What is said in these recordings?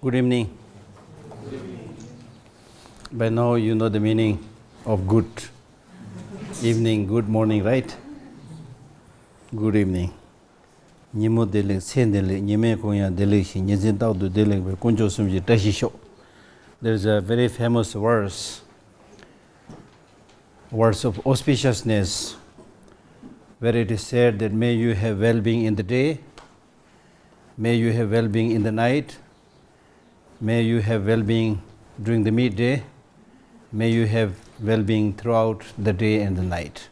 Good evening. By now you know the meaning of good evening, good morning, right? Good evening. Nimo dele, sen dele, nyeme konya dele, nyezin tao du dele, kunjo sumji tashi sho. There's a very famous verse of auspiciousness, where it is said that may you have well-being in the day, may you have well-being in the night, may you have well-being during the midday, may you have well-being throughout the day and the night.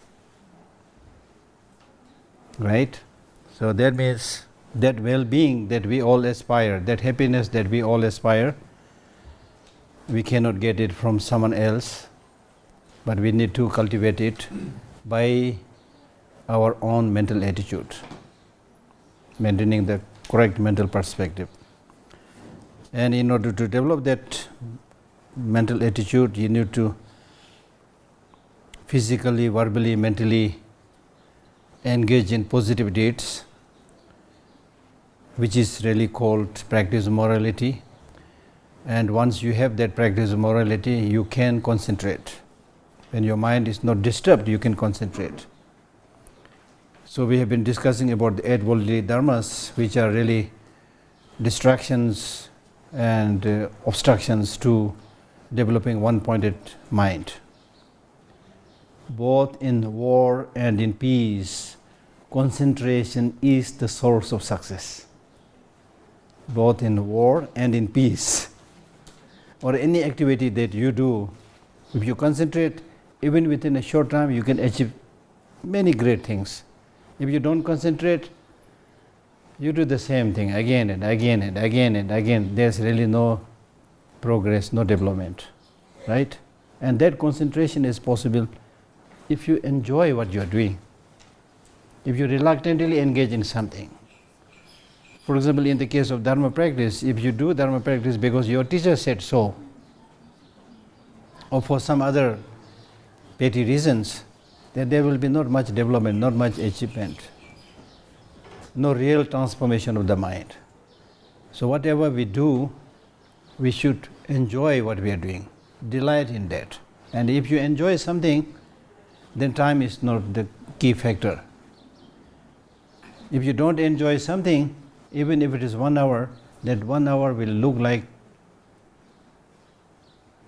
Right? So that means that well-being that we all aspire, that happiness that we all aspire, we cannot get it from someone else, but we need to cultivate it by our own mental attitude, maintaining the correct mental perspective. And in order to develop that mental attitude, you need to physically, verbally, mentally engage in positive deeds, which is really called practice of morality. And once you have that practice of morality, you can concentrate. When your mind is not disturbed, you can concentrate. So we have been discussing about the Eight Worldly Dharmas, which are really distractions and obstructions to developing one-pointed mind. Both in war and in peace, concentration is the source of success. Both in war and in peace, or any activity that you do, if you concentrate, even within a short time, you can achieve many great things. If you don't concentrate, you do the same thing again and again and again and again. There's really no progress, no development, right? And that concentration is possible if you enjoy what you are doing, if you reluctantly engage in something. For example, in the case of dharma practice, if you do dharma practice because your teacher said so, or for some other petty reasons, then there will be not much development, not much achievement, no real transformation of the mind. So whatever we do, we should enjoy what we are doing, delight in that. And if you enjoy something, then time is not the key factor. If you don't enjoy something, even if it is 1 hour, that 1 hour will look like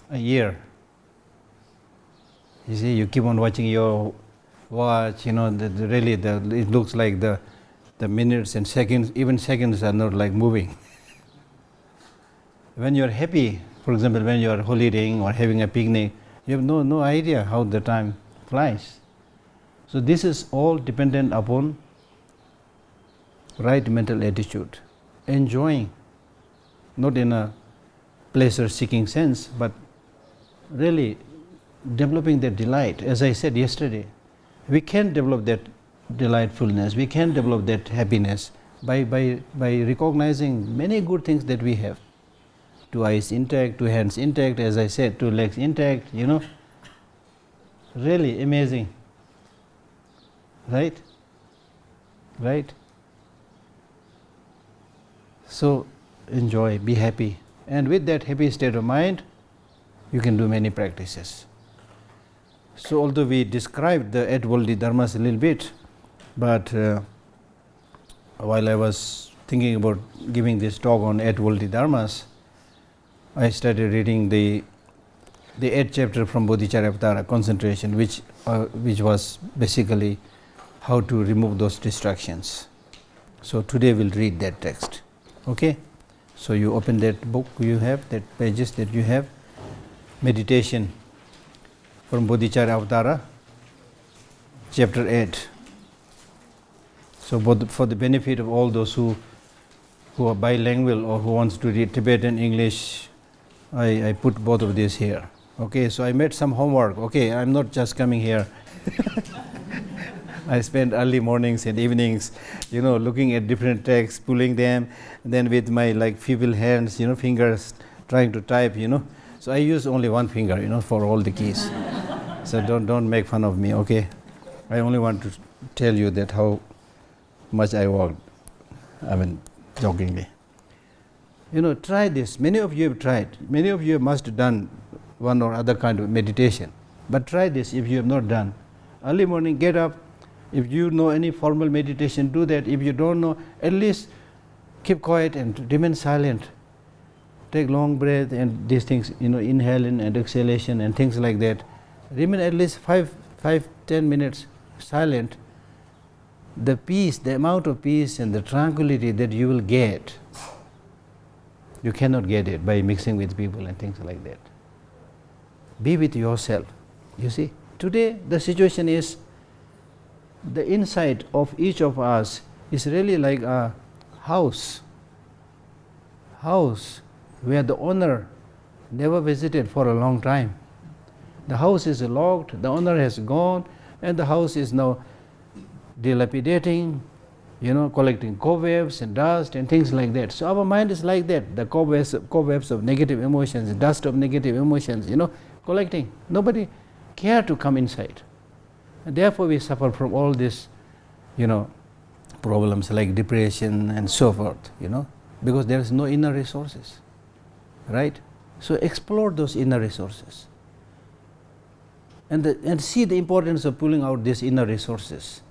a year. You see, you keep on watching your watch, it looks like the minutes and seconds, even seconds are not like moving. When you are happy, for example, when you are holidaying or having a picnic, you have no idea how the time flies. So this is all dependent upon right mental attitude, enjoying, not in a pleasure-seeking sense, but really developing that delight. As I said yesterday, we can develop that delightfulness, we can develop that happiness by recognizing many good things that we have. 2 eyes intact, 2 hands intact, as I said, 2 legs intact, really amazing, right? Right? So enjoy, be happy, and with that happy state of mind, you can do many practices. So although we described the Eight Worldly Dharmas a little bit, but while I was thinking about giving this talk on Eight Worldly Dharmas, I started reading the 8th chapter from Bodhicharyavatara, concentration, which was basically how to remove those distractions. So today we'll read that text. Okay? So you open that book you have, that pages that you have, meditation from Bodhicharyavatara, chapter 8. So for the benefit of all those who are bilingual or who wants to read Tibetan, English, I put both of these here. Okay, so I made some homework. Okay, I'm not just coming here. I spend early mornings and evenings, looking at different texts, pulling them, then with my feeble hands, fingers, trying to type, So I use only one finger, for all the keys. So don't make fun of me, okay? I only want to tell you that how much I worked, jokingly. Try this. Many of you have tried. Many of you must have done one or other kind of meditation. But try this if you have not done. Early morning, get up. If you know any formal meditation, do that. If you don't know, at least keep quiet and remain silent. Take long breath and these things, inhaling and exhalation and things like that. Remain at least 5-10 minutes silent. The peace, the amount of peace and the tranquility that you will get, you cannot get it by mixing with people and things like that. Be with yourself. You see, today the situation is, the inside of each of us is really like a house where the owner never visited for a long time. The house is locked, the owner has gone, and the house is now dilapidating, collecting cobwebs and dust and things like that. So our mind is like that, the cobwebs of negative emotions, dust of negative emotions, collecting. Nobody care to come inside. And therefore we suffer from all these, problems like depression and so forth, because there is no inner resources, right? So explore those inner resources. And see the importance of pulling out these inner resources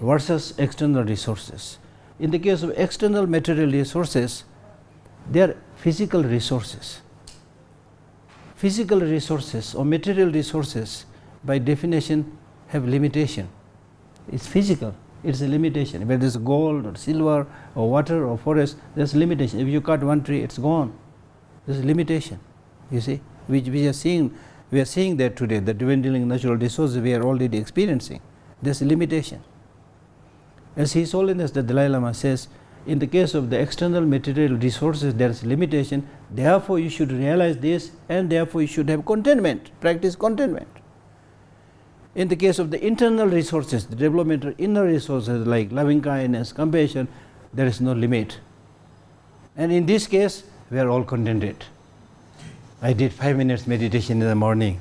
versus external resources. In the case of external material resources, they are physical resources. Physical resources or material resources by definition have limitation. It's physical, it's a limitation. Whether it's gold or silver or water or forest, there's limitation. If you cut one tree, it's gone. There's a limitation, you see, which we are seeing that today, the dwindling natural resources we are already experiencing. There's a limitation. As His Holiness the Dalai Lama says, in the case of the external material resources, there is limitation. Therefore, you should realize this, and therefore you should have contentment, practice contentment. In the case of the internal resources, the development of inner resources like loving kindness, compassion, there is no limit. And in this case, we are all contented. I did 5 minutes meditation in the morning,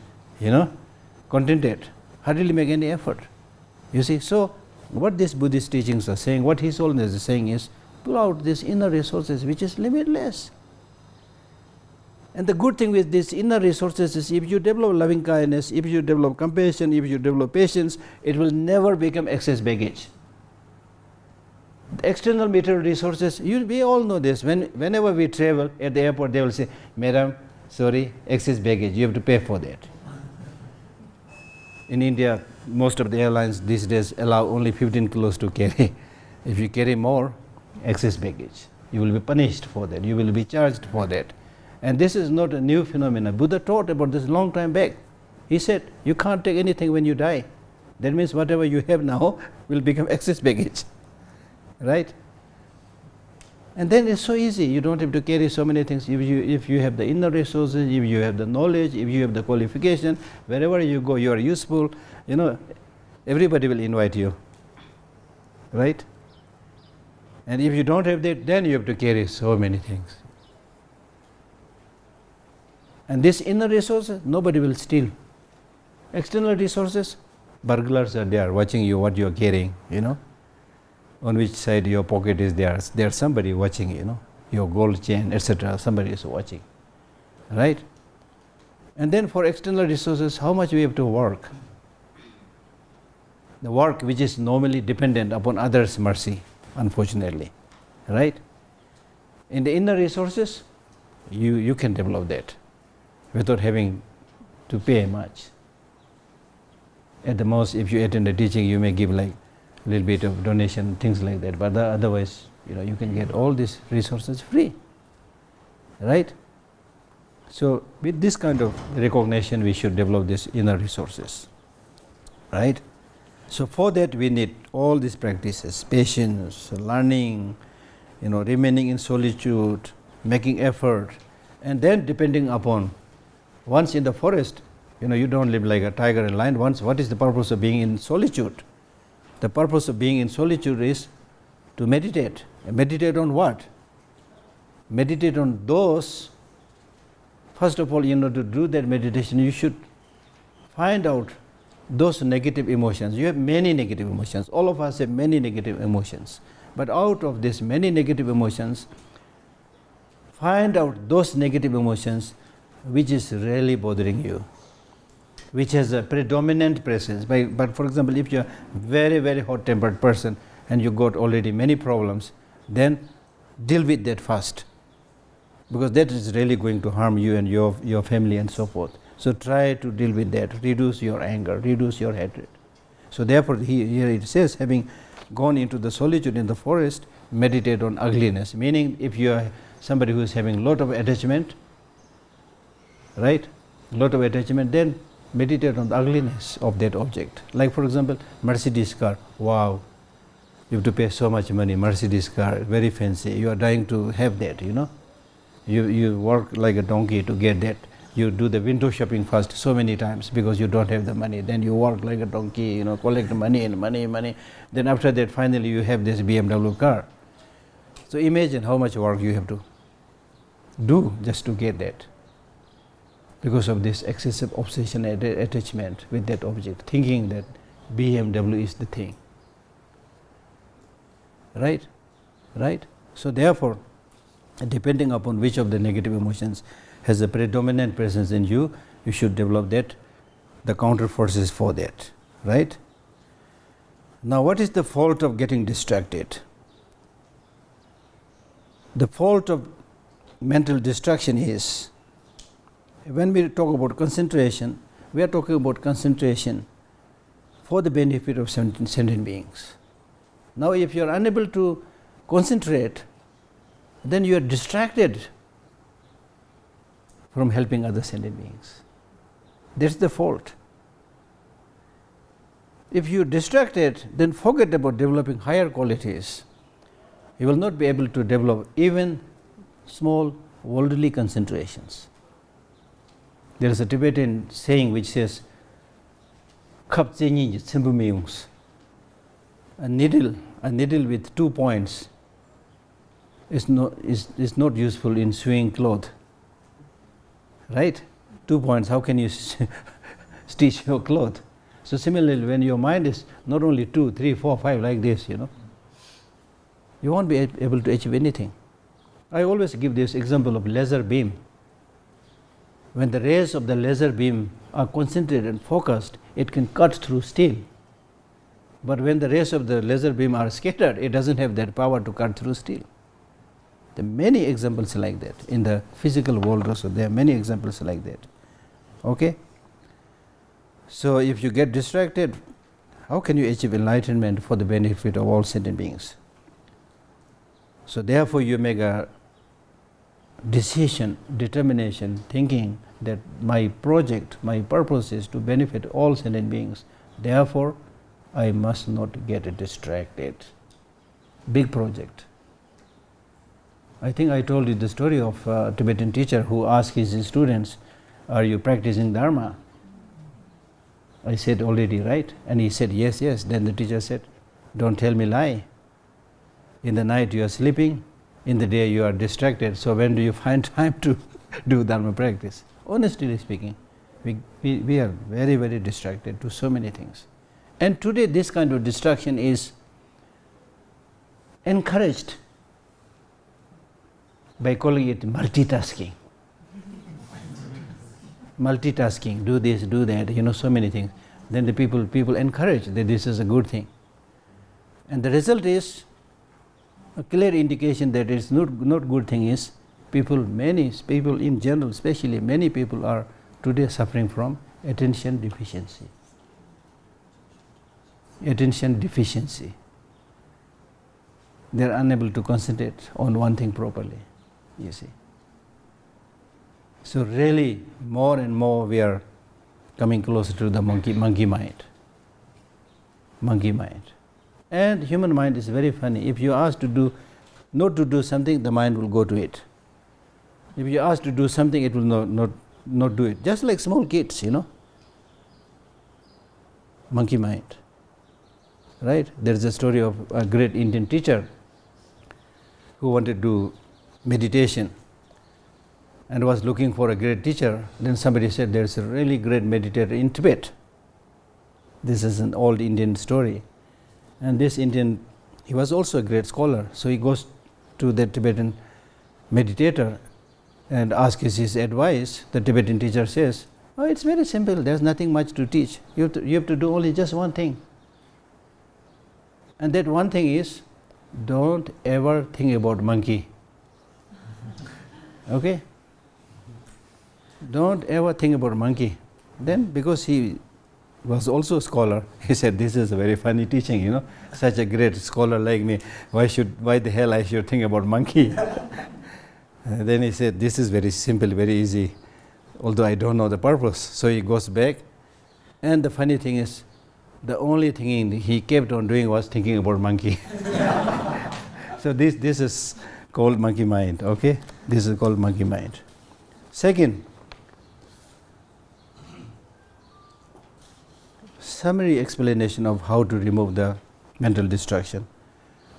contented, hardly make any effort. You see, so what these Buddhist teachings are saying, what His Holiness is saying is, pull out these inner resources which is limitless. And the good thing with these inner resources is, if you develop loving kindness, if you develop compassion, if you develop patience, it will never become excess baggage. The external material resources, we all know this. Whenever we travel at the airport, they will say, Madam, sorry, excess baggage, you have to pay for that. In India, most of the airlines these days allow only 15 kilos to carry. If you carry more, excess baggage, you will be punished for that, you will be charged for that. And this is not a new phenomenon. Buddha taught about this long time back. He said, you can't take anything when you die. That means whatever you have now will become excess baggage, right? And then it's so easy. You don't have to carry so many things. If you have the inner resources, if you have the knowledge, if you have the qualification, wherever you go, you are useful. Everybody will invite you, right? And if you don't have that, then you have to carry so many things. And this inner resources, nobody will steal. External resources, burglars are there watching you, what you are carrying, on which side your pocket is there. There's somebody watching, your gold chain, etc. Somebody is watching, right? And then for external resources, how much we have to work? The work which is normally dependent upon others' mercy, unfortunately, right? In the inner resources, you can develop that without having to pay much. At the most, if you attend a teaching, you may give like a little bit of donation, things like that. But otherwise, you can get all these resources free, right? So with this kind of recognition, we should develop these inner resources, right? So for that, we need all these practices: patience, learning, remaining in solitude, making effort, and then depending upon. Once in the forest, you don't live like a tiger and lion. What is the purpose of being in solitude? The purpose of being in solitude is to meditate. And meditate on what? Meditate on those. First of all, to do that meditation, you should find out those negative emotions. You have many negative emotions. All of us have many negative emotions. But out of these many negative emotions, find out those negative emotions which is really bothering you, which has a predominant presence. But for example, if you are very, very hot-tempered person and you got already many problems, then deal with that first, because that is really going to harm you and your family and so forth. So try to deal with that, reduce your anger, reduce your hatred. So therefore here it says, having gone into the solitude in the forest, meditate on ugliness. Meaning, if you are somebody who is having lot of attachment, right, lot of attachment, then meditate on the ugliness of that object. Like for example, Mercedes car. Wow, you have to pay so much money. Mercedes car, very fancy. You are dying to have that. You work like a donkey to get that. You do the window shopping first so many times because you don't have the money. Then you work like a donkey, collect money and money. Then after that, finally you have this BMW car. So imagine how much work you have to do just to get that, because of this excessive obsession and attachment with that object, thinking that BMW is the thing. Right? So therefore, depending upon which of the negative emotions has a predominant presence in you, you should develop that, the counter forces for that. Right? Now, what is the fault of getting distracted? The fault of mental distraction is, when we talk about concentration, we are talking about concentration for the benefit of sentient beings. Now, if you are unable to concentrate, then you are distracted from helping other sentient beings. That's the fault. If you are distracted, then forget about developing higher qualities. You will not be able to develop even small worldly concentrations. There is a Tibetan saying which says, "Khap chenyi tsimbu meyungs." A needle with 2 points is not useful in sewing cloth. Right? 2 points, how can you stitch your cloth? So similarly, when your mind is not only 2, 3, 4, 5 like this, you won't be able to achieve anything. I always give this example of laser beam. When the rays of the laser beam are concentrated and focused, it can cut through steel. But when the rays of the laser beam are scattered, it doesn't have that power to cut through steel. There are many examples like that in the physical world also. There are many examples like that. Okay? So if you get distracted, how can you achieve enlightenment for the benefit of all sentient beings? So therefore you make a decision, determination, thinking that my project, my purpose is to benefit all sentient beings. Therefore, I must not get distracted. Big project. I think I told you the story of a Tibetan teacher who asked his students, "Are you practicing dharma?" I said, "Already, right?" And he said, "Yes, yes." Then the teacher said, "Don't tell me lie. In the night you are sleeping, in the day you are distracted, so when do you find time to do dharma practice?" Honestly speaking, we are very, very distracted to so many things. And today this kind of distraction is encouraged by calling it multitasking. Multitasking, do this, do that, so many things. Then the people encourage that this is a good thing. And the result is a clear indication that it's not good thing is many people in general, especially many people are today suffering from attention deficiency. Attention deficiency. They are unable to concentrate on one thing properly, you see. So really, more and more we are coming closer to the monkey mind. Monkey mind. And human mind is very funny. If you ask not to do something, the mind will go to it. If you ask to do something, it will not do it. Just like small kids, Monkey mind. Right? There is a story of a great Indian teacher who wanted to do meditation and was looking for a great teacher. Then somebody said, "There is a really great meditator in Tibet." This is an old Indian story. And this Indian, he was also a great scholar. So he goes to the Tibetan meditator and asks his advice, the Tibetan teacher says, "Oh, it's very simple, there's nothing much to teach. You have to do only just one thing. And that one thing is, don't ever think about monkey." Okay? Don't ever think about monkey. Then, because he was also a scholar, he said, "This is a very funny teaching, such a great scholar like me, why the hell I should think about monkey?" Then he said, "This is very simple, very easy, although I don't know the purpose." So he goes back, and the funny thing is, the only thing he kept on doing was thinking about monkey. So this is called monkey mind, okay? This is called monkey mind. Second, summary explanation of how to remove the mental distraction.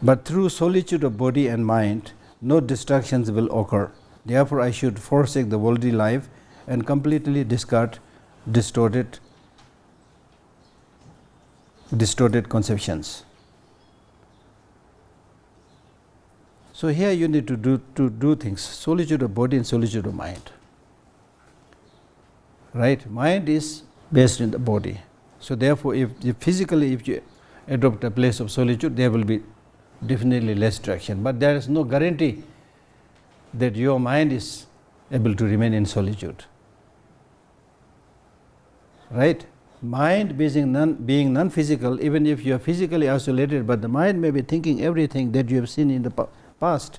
But through solitude of body and mind, no distractions will occur. Therefore, I should forsake the worldly life and completely discard distorted conceptions. So here you need to do things, solitude of body and solitude of mind. Right? Mind is based in the body. So therefore, if you adopt a place of solitude, there will be definitely less distraction. But there is no guarantee that your mind is able to remain in solitude. Right? Mind being non-physical, even if you are physically isolated, but the mind may be thinking everything that you have seen in the past.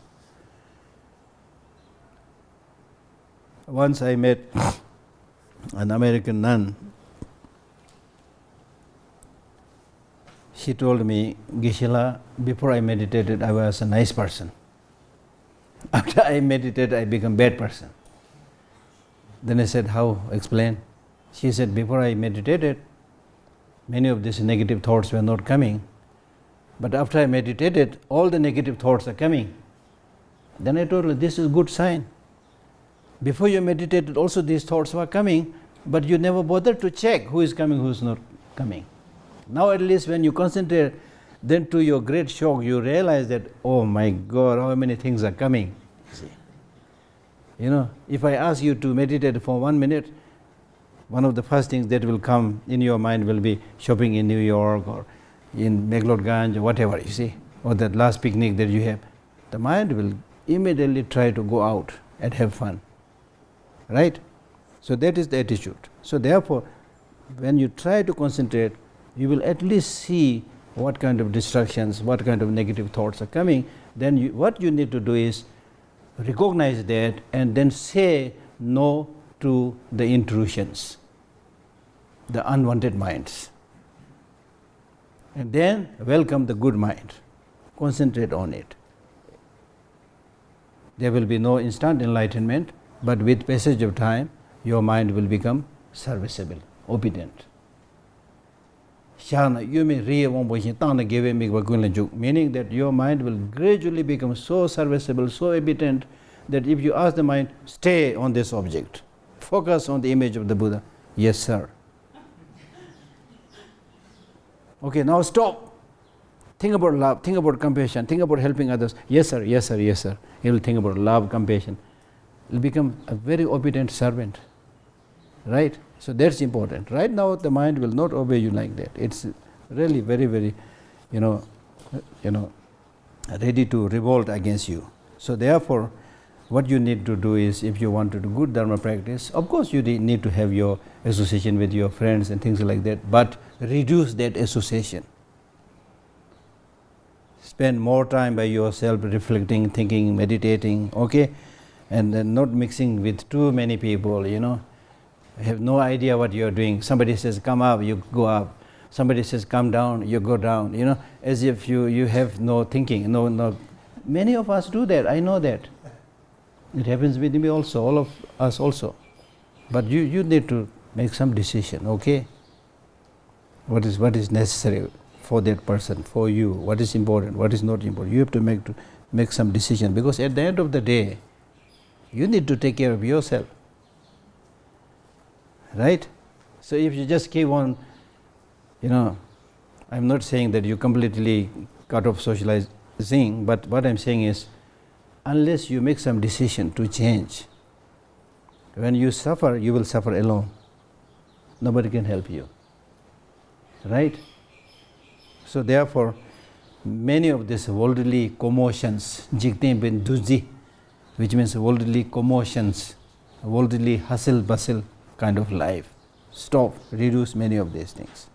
Once I met an American nun. She told me, "Geshe, before I meditated, I was a nice person. After I meditated, I become a bad person." Then I said, "How? Explain." She said, "Before I meditated, many of these negative thoughts were not coming. But after I meditated, all the negative thoughts are coming." Then I told her, "This is a good sign. Before you meditated, also these thoughts were coming, but you never bothered to check who is coming, who is not coming. Now at least when you concentrate, then to your great shock, you realize that, oh my God, how many things are coming." See? If I ask you to meditate for 1 minute, one of the first things that will come in your mind will be shopping in New York or in Megalodganj or whatever, you see, or that last picnic that you have. The mind will immediately try to go out and have fun. Right? So that is the attitude. So therefore, when you try to concentrate, you will at least see what kind of distractions, what kind of negative thoughts are coming. Then what you need to do is recognize that and then say no to the intrusions, the unwanted minds. And then welcome the good mind. Concentrate on it. There will be no instant enlightenment, but with passage of time, your mind will become serviceable, obedient. Meaning that your mind will gradually become so serviceable, so obedient, that if you ask the mind, stay on this object, focus on the image of the Buddha, yes sir. Okay, now stop. Think about love, think about compassion, think about helping others. Yes sir, yes sir, yes sir. He will think about love, compassion. He will become a very obedient servant. Right? So that's important. Right now the mind will not obey you like that. It's really very, very, ready to revolt against you. So therefore, what you need to do is, if you want to do good dharma practice, of course you need to have your association with your friends and things like that, but reduce that association. Spend more time by yourself, reflecting, thinking, meditating, okay? And then not mixing with too many people, You have no idea what you are doing. Somebody says, come up, you go up. Somebody says, come down, you go down, as if you have no thinking. No. Many of us do that, I know that. It happens with me also, all of us also. But you need to make some decision, okay? What is necessary for that person, for you, what is important, what is not important. You have to make some decision, because at the end of the day, you need to take care of yourself. Right? So if you just keep on, I'm not saying that you completely cut off socializing, but what I'm saying is, unless you make some decision to change. When you suffer, you will suffer alone. Nobody can help you. Right? So therefore, many of these worldly commotions, jikte bin duji, which means worldly commotions, worldly hustle bustle kind of life. Stop, reduce many of these things.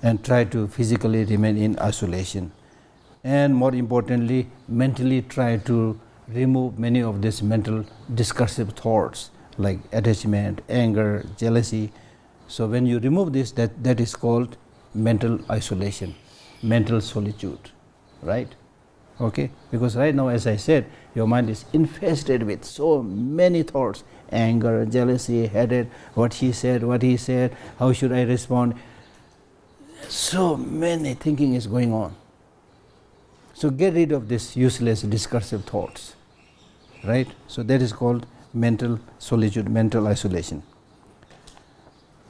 And try to physically remain in isolation. And more importantly, mentally try to remove many of these mental discursive thoughts like attachment, anger, jealousy. So when you remove this, that is called mental isolation, mental solitude, right? Okay? Because right now, as I said, your mind is infested with so many thoughts, anger, jealousy, hatred, what she said, what he said, how should I respond? So many thinking is going on. So get rid of this useless discursive thoughts, right? So that is called mental solitude, mental isolation.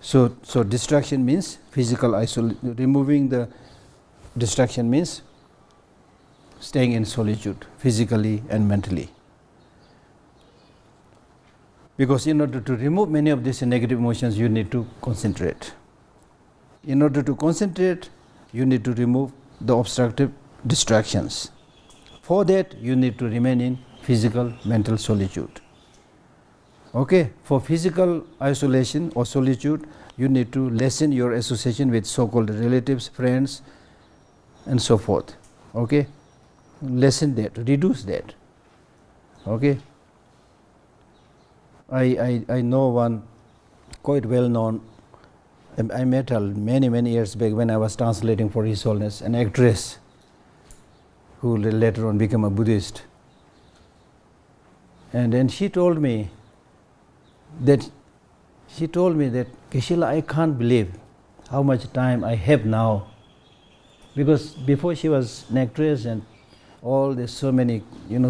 So distraction means physical isolation. Removing the distraction means staying in solitude, physically and mentally. Because in order to remove many of these negative emotions, you need to concentrate. In order to concentrate, you need to remove the obstructive distractions. For that, you need to remain in physical, mental solitude. Okay, for physical isolation or solitude, you need to lessen your association with so-called relatives, friends, and so forth. Okay, lessen that, reduce that. Okay, I know one quite well known. I met her many years back when I was translating for His Holiness, an actress who later on became a Buddhist. And then she told me that, Geshe, I can't believe how much time I have now. Because before she was an actress and all this, so many,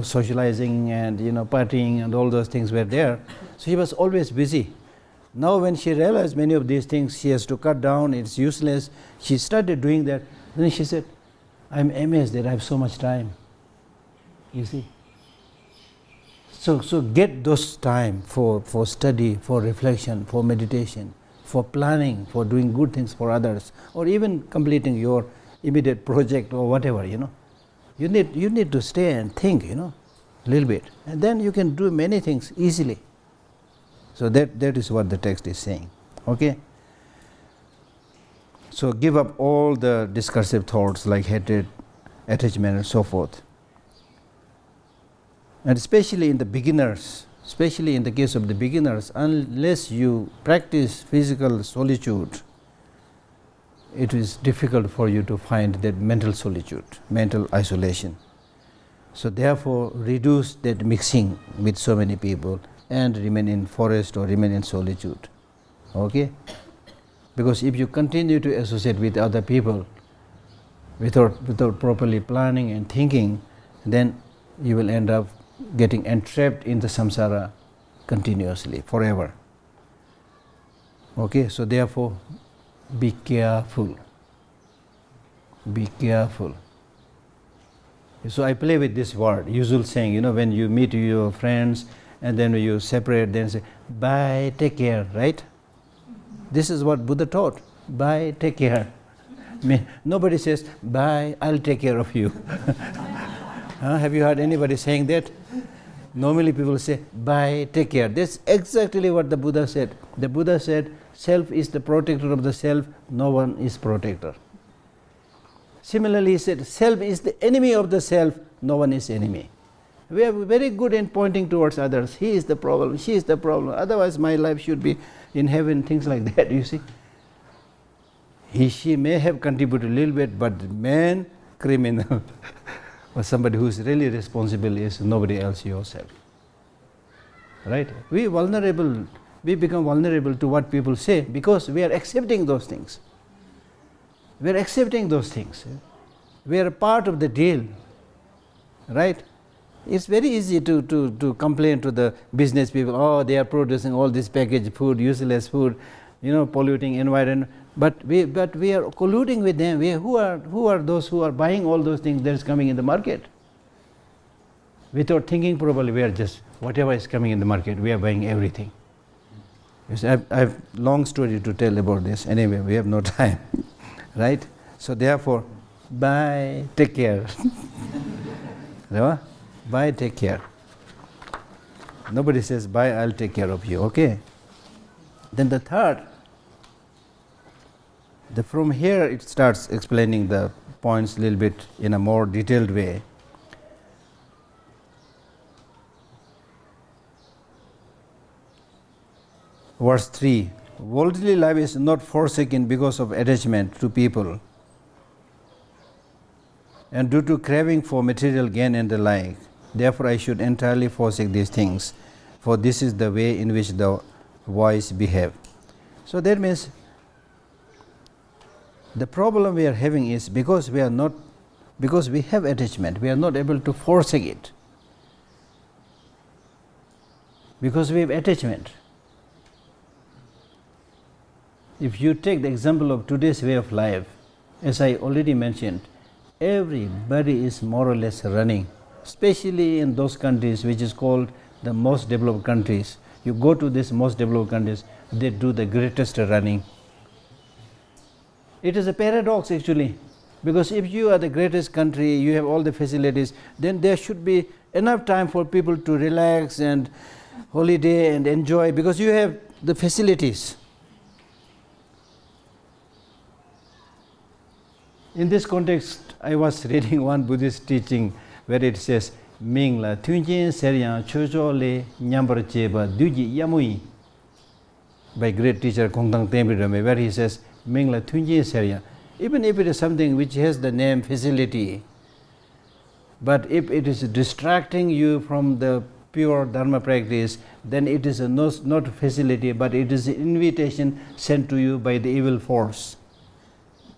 socializing and, partying and all those things were there. So she was always busy. Now when she realized many of these things she has to cut down, it's useless, she started doing that. Then she said, I'm amazed that I have so much time. You see? So get those time for study, for reflection, for meditation, for planning, for doing good things for others, or even completing your immediate project or whatever, You need to stay and think, a little bit. And then you can do many things easily. So that is what the text is saying. Okay? So give up all the discursive thoughts like hatred, attachment and so forth. And especially in the beginners, especially in the case of the beginners, unless you practice physical solitude, it is difficult for you to find that mental solitude, mental isolation. So therefore, reduce that mixing with so many people and remain in forest or remain in solitude. Okay? Because if you continue to associate with other people without properly planning and thinking, then you will end up getting entrapped in the samsara continuously, forever. Okay? So therefore, be careful. Be careful. So I play with this word, usual saying, when you meet your friends and then you separate, then say, bye, take care, right? This is what Buddha taught. Bye, take care. Nobody says, bye, I'll take care of you. Have you heard anybody saying that? Normally people say, bye, take care. That's exactly what the Buddha said. The Buddha said, self is the protector of the self, no one is protector. Similarly, he said, self is the enemy of the self, no one is enemy. We are very good in pointing towards others. He is the problem, she is the problem. Otherwise my life should be in heaven, things like that, you see. She may have contributed a little bit, but the man, criminal, or somebody who is really responsible is nobody else, yourself. Right? We become vulnerable to what people say because we are accepting those things. We are accepting those things. We are a part of the deal. Right? It's very easy to complain to the business people, oh, they are producing all this packaged food, useless food, polluting environment. But we are colluding with them. Who are those who are buying all those things that is coming in the market? Without thinking properly, we are just, whatever is coming in the market, we are buying everything. Yes, I have long story to tell about this. Anyway, we have no time, right? So therefore, bye, take care. Bye, take care. Nobody says, bye, I'll take care of you, okay? Then the third, from here it starts explaining the points a little bit in a more detailed way. Verse 3, worldly life is not forsaken because of attachment to people and due to craving for material gain and the like. Therefore, I should entirely forsake these things, for this is the way in which the wise behave. So that means the problem we are having is because we have attachment, we are not able to forsake it. Because we have attachment. If you take the example of today's way of life, as I already mentioned, everybody is more or less running, especially in those countries which is called the most developed countries. You go to these most developed countries, they do the greatest running. It is a paradox actually, because if you are the greatest country, you have all the facilities, then there should be enough time for people to relax and holiday and enjoy, because you have the facilities. In this context, I was reading one Buddhist teaching where it says, Mingla Tunjin Seryan Chojole Nyambar Cheba Duji Yamui, by great teacher Kongtang Temridame, where he says, Mingla Tunjin Seryan. Even if it is something which has the name facility, but if it is distracting you from the pure dharma practice, then it is not facility, but it is an invitation sent to you by the evil force.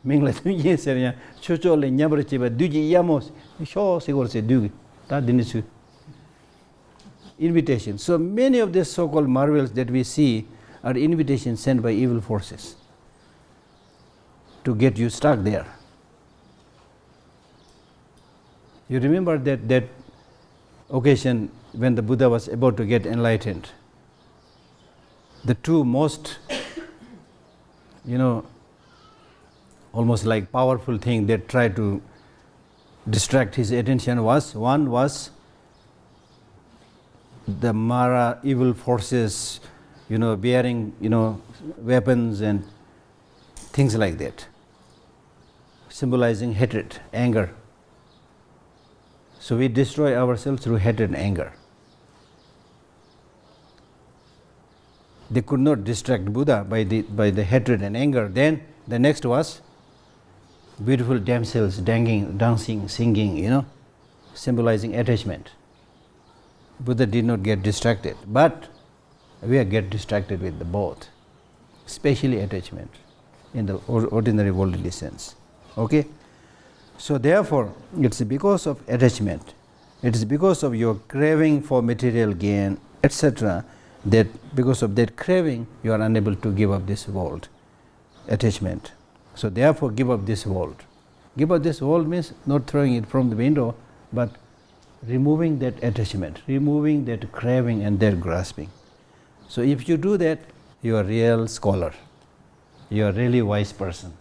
Mingla Tunjin Seryan Chojole Nyambar Cheba Duji Yamos, Shaw Sigurse Dugi. Invitation. So many of these so-called marvels that we see are invitations sent by evil forces to get you stuck there. You remember that occasion when the Buddha was about to get enlightened. The two most, almost like powerful thing that tried to distract his attention was, one was the Mara evil forces, bearing, weapons and things like that, symbolizing hatred, anger. So we destroy ourselves through hatred and anger. They could not distract Buddha by the hatred and anger. Then the next was beautiful damsels dancing, singing, symbolizing attachment. Buddha did not get distracted, but we get distracted with the both, especially attachment in the ordinary worldly sense. Okay? So therefore, it's because of attachment, it's because of your craving for material gain, etc., that because of that craving, you are unable to give up this world, attachment. So therefore, give up this world. Give up this world means not throwing it from the window, but removing that attachment, removing that craving and that grasping. So if you do that, you are a real scholar. You are a really wise person.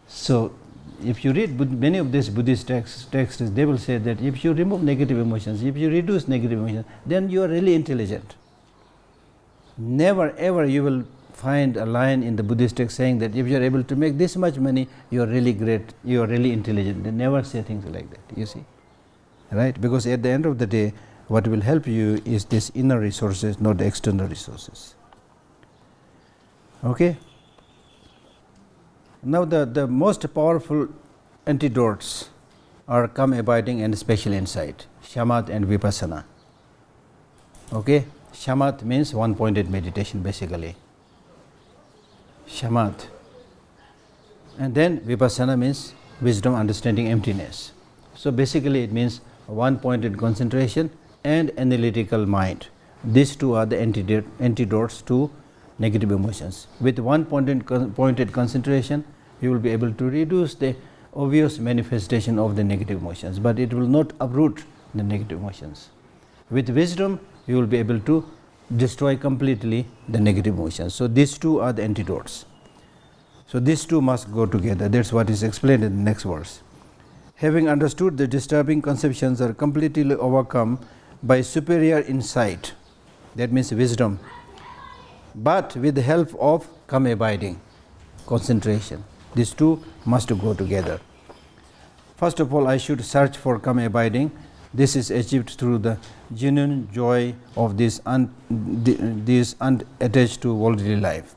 So if you read many of these Buddhist texts, they will say that if you remove negative emotions, if you reduce negative emotions, then you are really intelligent. Never ever you will find a line in the Buddhist text saying that if you are able to make this much money, you are really great, you are really intelligent. They never say things like that, you see. Right? Because at the end of the day, what will help you is this inner resources, not the external resources. Okay? Now the most powerful antidotes are calm abiding and special insight, shamat and vipassana. Okay? Shamat means one-pointed meditation basically. Shamat. And then vipassana means wisdom, understanding, emptiness. So basically it means one-pointed concentration and analytical mind. These two are the antidotes to negative emotions. With one-pointed concentration, you will be able to reduce the obvious manifestation of the negative emotions, but it will not uproot the negative emotions. With wisdom, you will be able to destroy completely the negative emotions. So these two are the antidotes. So these two must go together. That's what is explained in the next verse. Having understood the disturbing conceptions are completely overcome by superior insight, that means wisdom, but with the help of calm abiding, concentration. These two must go together. First of all, I should search for calm abiding. This is achieved through the genuine joy of this unattached to worldly life.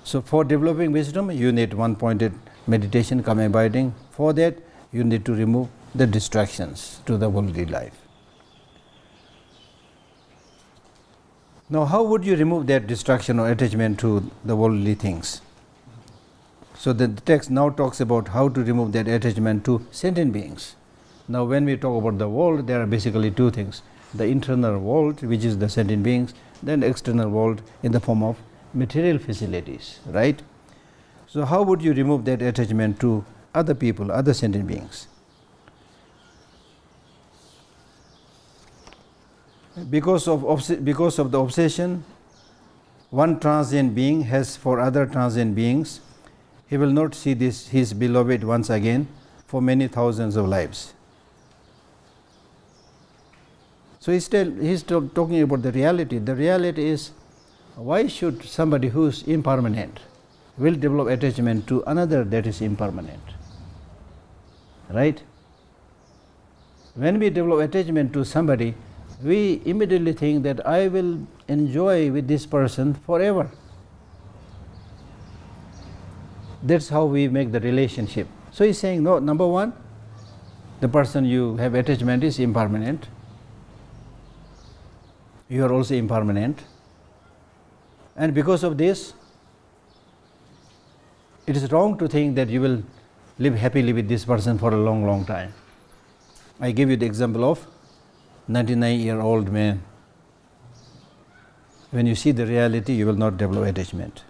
So for developing wisdom, you need one-pointed meditation, calm abiding. For that, you need to remove the distractions to the worldly life. Now, how would you remove that distraction or attachment to the worldly things? So the text now talks about how to remove that attachment to sentient beings. Now, when we talk about the world, there are basically two things: the internal world, which is the sentient beings, then the external world in the form of material facilities, right? So how would you remove that attachment to other people, other sentient beings? Because of the obsession one transient being has for other transient beings, he will not see his beloved once again for many thousands of lives. So he's talking about the reality. The reality is, why should somebody who is impermanent will develop attachment to another that is impermanent? Right? When we develop attachment to somebody, we immediately think that I will enjoy with this person forever. That's how we make the relationship. So he's saying, no, number one, the person you have attachment is impermanent. You are also impermanent. And because of this, it is wrong to think that you will live happily with this person for a long, long time. I give you the example of 99-year-old man. When you see the reality, you will not develop attachment.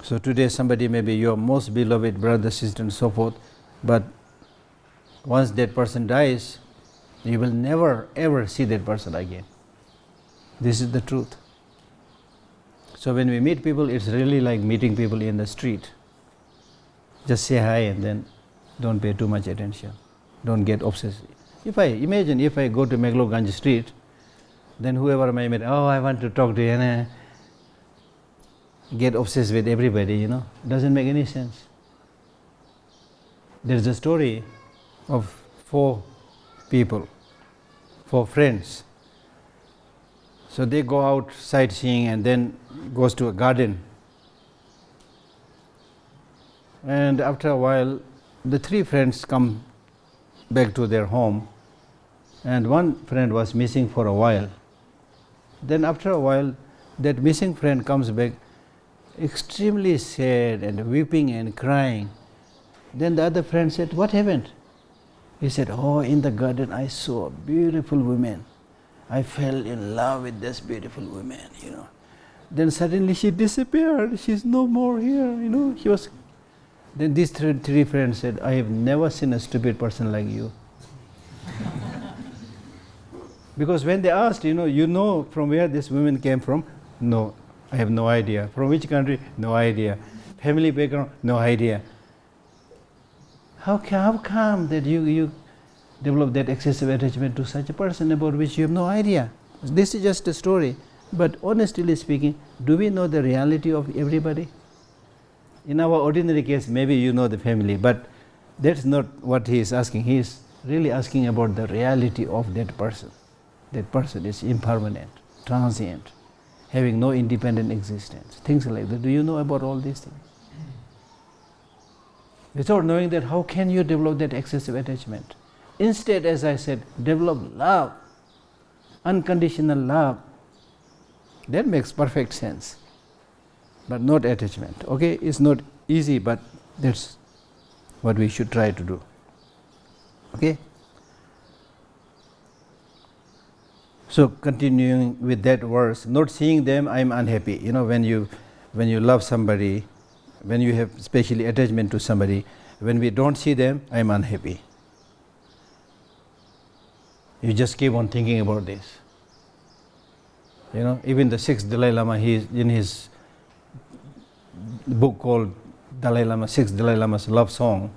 So today somebody may be your most beloved brother, sister and so forth, but once that person dies, you will never ever see that person again. This is the truth. So when we meet people, it's really like meeting people in the street. Just say hi and then don't pay too much attention. Don't get obsessed. Imagine if I go to Meghalowganj street, then whoever I meet, oh, I want to talk to you, and get obsessed with everybody, doesn't make any sense. There's a story of 4 people, 4 friends. So they go out sightseeing and then goes to a garden. And after a while, the 3 friends come back to their home, and one friend was missing for a while. Then after a while, that missing friend comes back extremely sad and weeping and crying. Then the other friend said, what happened? He said, oh, in the garden I saw a beautiful woman. I fell in love with this beautiful woman, Then suddenly she disappeared. She's no more here, Then these three friends said, I have never seen a stupid person like you. Because when they asked, from where this woman came from? No, I have no idea. From which country? No idea. Family background? No idea. How come that you develop that excessive attachment to such a person about which you have no idea? This is just a story. But honestly speaking, do we know the reality of everybody? In our ordinary case, maybe you know the family, but that's not what he is asking. He is really asking about the reality of that person. That person is impermanent, transient, having no independent existence, things like that. Do you know about all these things? Without knowing that, how can you develop that excessive attachment? Instead, as I said, develop love, unconditional love. That makes perfect sense. But not attachment. Okay, it's not easy, but that's what we should try to do. Okay? So continuing with that verse, not seeing them, I am unhappy. When you love somebody, when you have especially attachment to somebody, when we don't see them, I am unhappy. you just keep on thinking about this. Even the sixth Dalai Lama, he in his book called Sixth Dalai Lama's Love Song,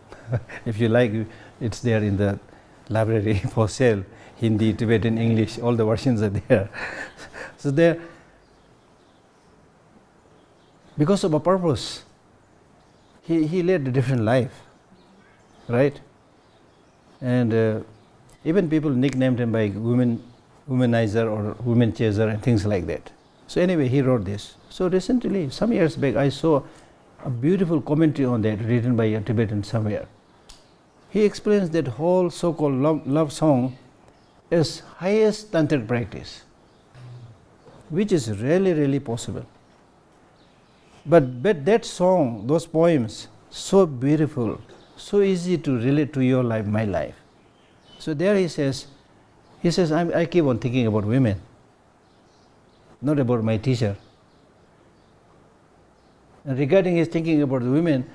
if you like, it's there in the library for sale, Hindi, Tibetan, English, all the versions are there. So there, because of a purpose, he led a different life, right? And even people nicknamed him by womanizer or woman chaser and things like that. So anyway, he wrote this. So recently, some years back, I saw a beautiful commentary on that written by a Tibetan somewhere. He explains that whole so-called love song is highest tantric practice, which is really, really possible. But that song, those poems, so beautiful, so easy to relate to your life, my life. So there he says, I keep on thinking about women, not about my teacher. And regarding his thinking about the women,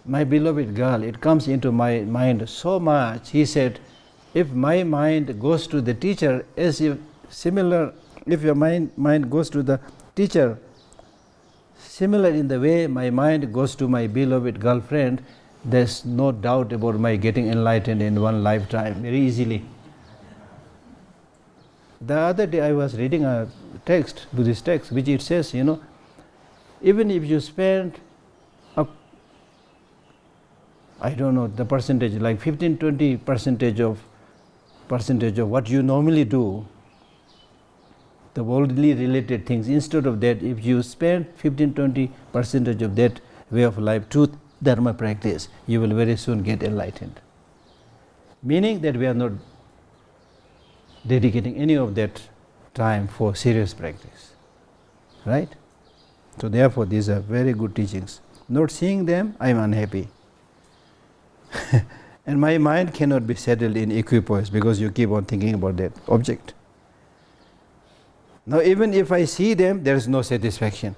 my beloved girl, it comes into my mind so much. He said, if my mind goes to the teacher, if your mind goes to the teacher, similar in the way my mind goes to my beloved girlfriend, there's no doubt about my getting enlightened in one lifetime very easily. The other day I was reading a text, Buddhist text, which it says, even if you spend, I don't know the percentage, like 15-20 percentage of what you normally do, the worldly related things, instead of that, if you spend 15-20 percentage of that way of life, truth, dharma practice, you will very soon get enlightened. Meaning that we are not dedicating any of that time for serious practice, right? So therefore, these are very good teachings. Not seeing them, I am unhappy. And my mind cannot be settled in equipoise because you keep on thinking about that object. Now even if I see them, there is no satisfaction.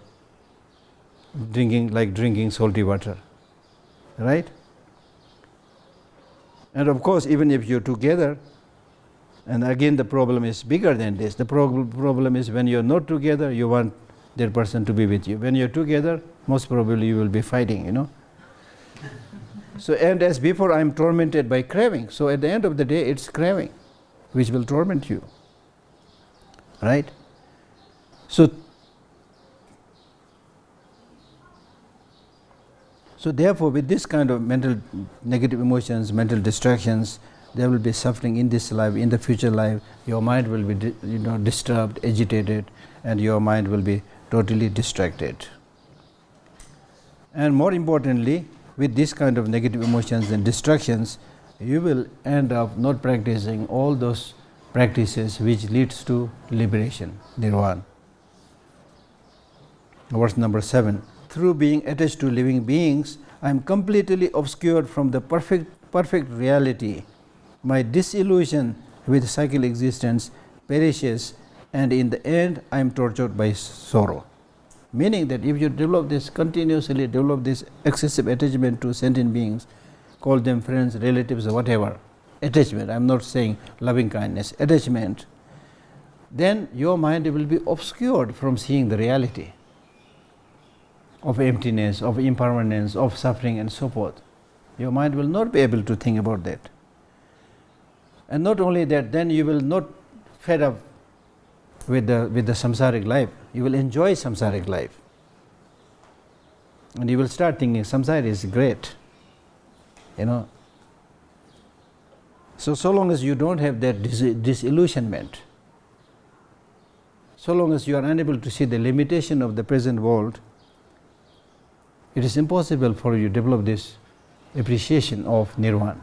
Drinking salty water, right? And of course, even if you're together, and again the problem is bigger than this. The problem is when you're not together, you want that person to be with you. When you're together, most probably you will be fighting, So, and as before, I am tormented by craving. So at the end of the day, it's craving which will torment you, right? So therefore, with this kind of mental negative emotions, mental distractions, there will be suffering in this life, in the future life. Your mind will be disturbed, agitated, and your mind will be totally distracted. And more importantly, with this kind of negative emotions and distractions, you will end up not practicing all those practices which leads to liberation, nirvana. Verse number 7. Through being attached to living beings, I am completely obscured from the perfect reality. My disillusion with cycle existence perishes, and in the end I am tortured by sorrow. Meaning that if you continuously develop this excessive attachment to sentient beings, call them friends, relatives, or whatever, attachment, I am not saying loving kindness, attachment, then your mind will be obscured from seeing the reality of emptiness, of impermanence, of suffering and so forth. Your mind will not be able to think about that. And not only that, then you will not fed up with the samsaric life. You will enjoy samsaric life. And you will start thinking samsara is great. So long as you don't have that disillusionment, so long as you are unable to see the limitation of the present world, it is impossible for you to develop this appreciation of nirvana.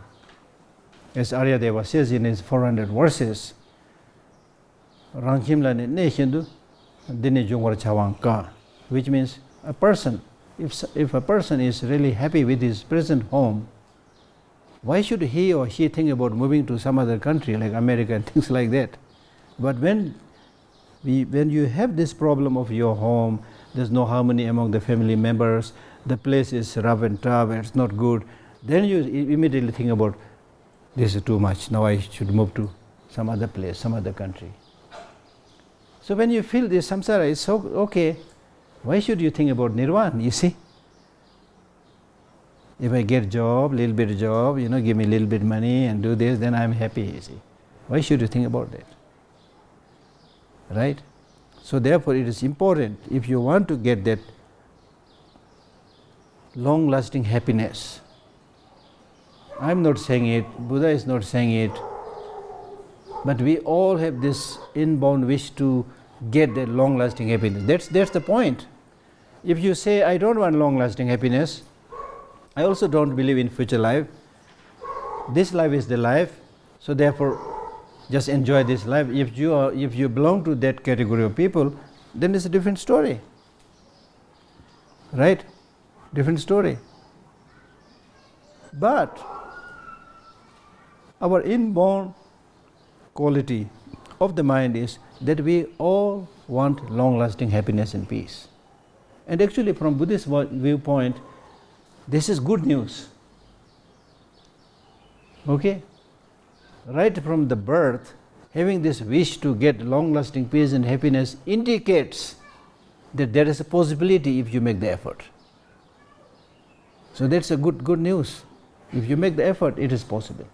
As Aryadeva says in his 400 verses, which means a person, if a person is really happy with his present home, why should he or she think about moving to some other country like America and things like that? But when you have this problem of your home, there's no harmony among the family members, the place is rough and tough, it's not good, then you immediately think about, this is too much, now I should move to some other place, some other country. So when you feel this samsara is so okay, why should you think about nirvana, you see? If I get job, little bit of job, give me a little bit money and do this, then I am happy, you see. Why should you think about that? Right? So therefore it is important, if you want to get that long-lasting happiness, I am not saying it, Buddha is not saying it, but we all have this inborn wish to get that long-lasting happiness. That's the point. If you say, I don't want long-lasting happiness, I also don't believe in future life, this life is the life, so therefore just enjoy this life. If you belong to that category of people, then it's a different story. Right? Different story. But our inborn quality of the mind is that we all want long-lasting happiness and peace. And actually from Buddhist viewpoint, this is good news. Okay? Right from the birth, having this wish to get long-lasting peace and happiness indicates that there is a possibility if you make the effort. So that's a good news. If you make the effort, it is possible.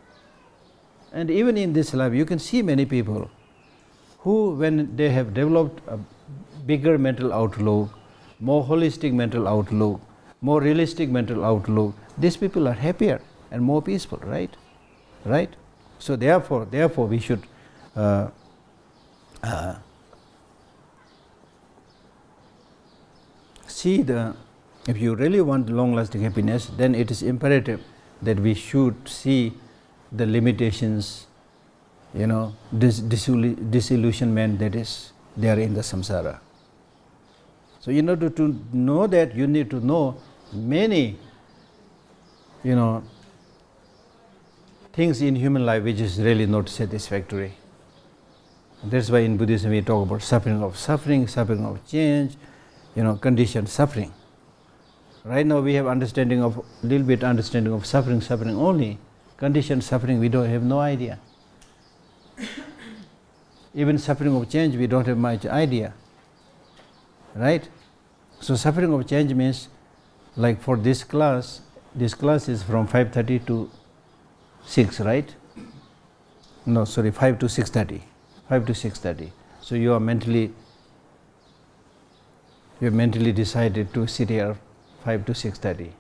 And even in this life, you can see many people who, when they have developed a bigger mental outlook, more holistic mental outlook, more realistic mental outlook, these people are happier and more peaceful, right? Right? So therefore we should see if you really want long-lasting happiness, then it is imperative that we should see the limitations, disillusionment that is there in the samsara. So in order to know that, you need to know many, things in human life which is really not satisfactory. That's why in Buddhism we talk about suffering of change, conditioned suffering. Right now we have little bit understanding of suffering only. Conditioned suffering we don't have no idea. Even suffering of change we don't have much idea. Right? So suffering of change means, like for this class is from 5:30 to 6, right? No, sorry, 5 to 6:30. 5 to 6:30. So you have mentally decided to sit here 5 to 6:30.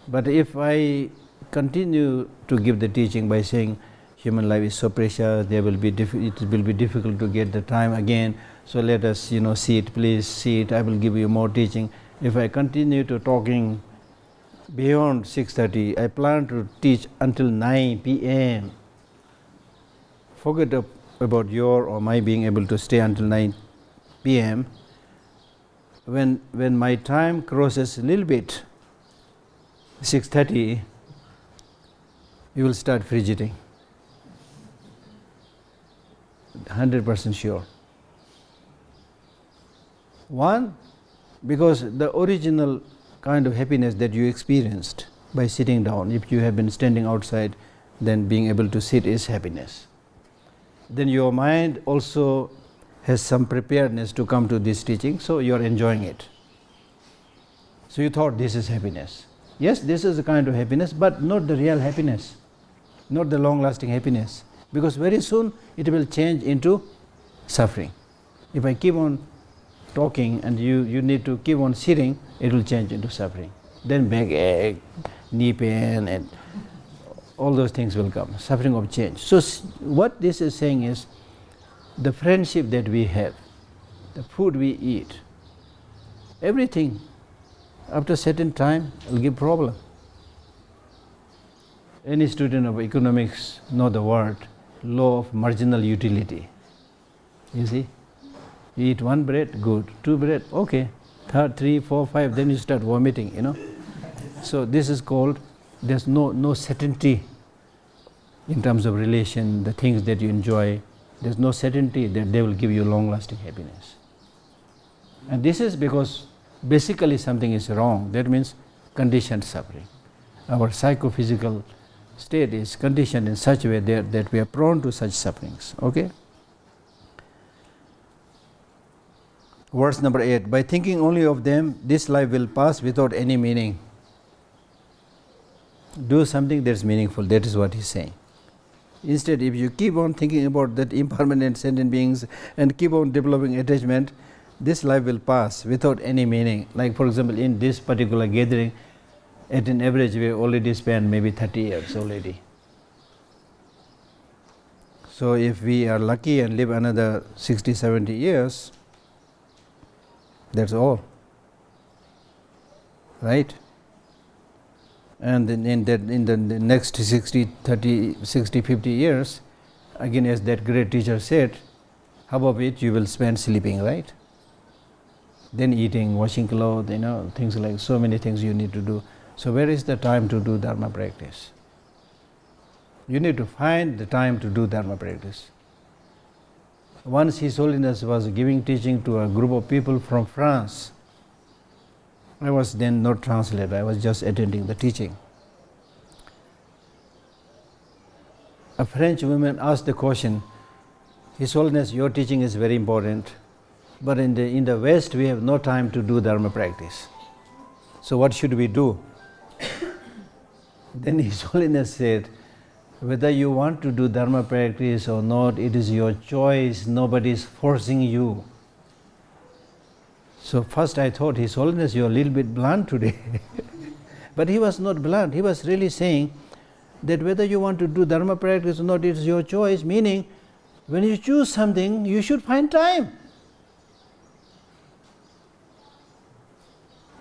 But if I continue to give the teaching by saying human life is so precious, it will be difficult to get the time again, so let us sit, please sit, I will give you more teaching. If I continue to talking beyond 6:30, I plan to teach until 9 p.m. Forget about your or my being able to stay until 9 p.m. When my time crosses a little bit, 6:30, you will start fidgeting. 100% sure. One, because the original kind of happiness that you experienced by sitting down, if you have been standing outside, then being able to sit is happiness. Then your mind also has some preparedness to come to this teaching, so you are enjoying it. So you thought this is happiness. Yes, this is a kind of happiness, but not the real happiness, not the long-lasting happiness, because very soon it will change into suffering. If I keep on talking and you need to keep on sitting, it will change into suffering. Then backache, knee pain, and all those things will come, suffering of change. So what this is saying is, the friendship that we have, the food we eat, everything after a certain time will give problem. Any student of economics know the word law of marginal utility. You see, you eat one bread, good, two bread, okay, third, 3, 4, 5, then you start vomiting, So this is called, there's no certainty in terms of relation, the things that you enjoy. There's no certainty that they will give you long-lasting happiness. And this is because basically something is wrong. That means conditioned suffering. Our psychophysical state is conditioned in such a way that we are prone to such sufferings. Okay? Verse number 8. By thinking only of them, this life will pass without any meaning. Do something that's meaningful. That is what he's saying. Instead, if you keep on thinking about that impermanent sentient beings and keep on developing attachment, this life will pass without any meaning. Like for example, in this particular gathering, at an average we have already spent maybe 30 years already. So if we are lucky and live another 60, 70 years, that's all. Right? And then in the next 60, 50 years, again as that great teacher said, half of it you will spend sleeping, right? Then eating, washing clothes, things like so many things you need to do. So where is the time to do dharma practice? You need to find the time to do dharma practice. Once His Holiness was giving teaching to a group of people from France. I was then not translator, I was just attending the teaching. A French woman asked the question, His Holiness, your teaching is very important, but in the West we have no time to do dharma practice. So what should we do? Then His Holiness said, whether you want to do dharma practice or not, it is your choice, nobody is forcing you. So first I thought, His Holiness, you are a little bit blunt today. But he was not blunt, he was really saying that whether you want to do dharma practice or not, it is your choice, meaning when you choose something, you should find time.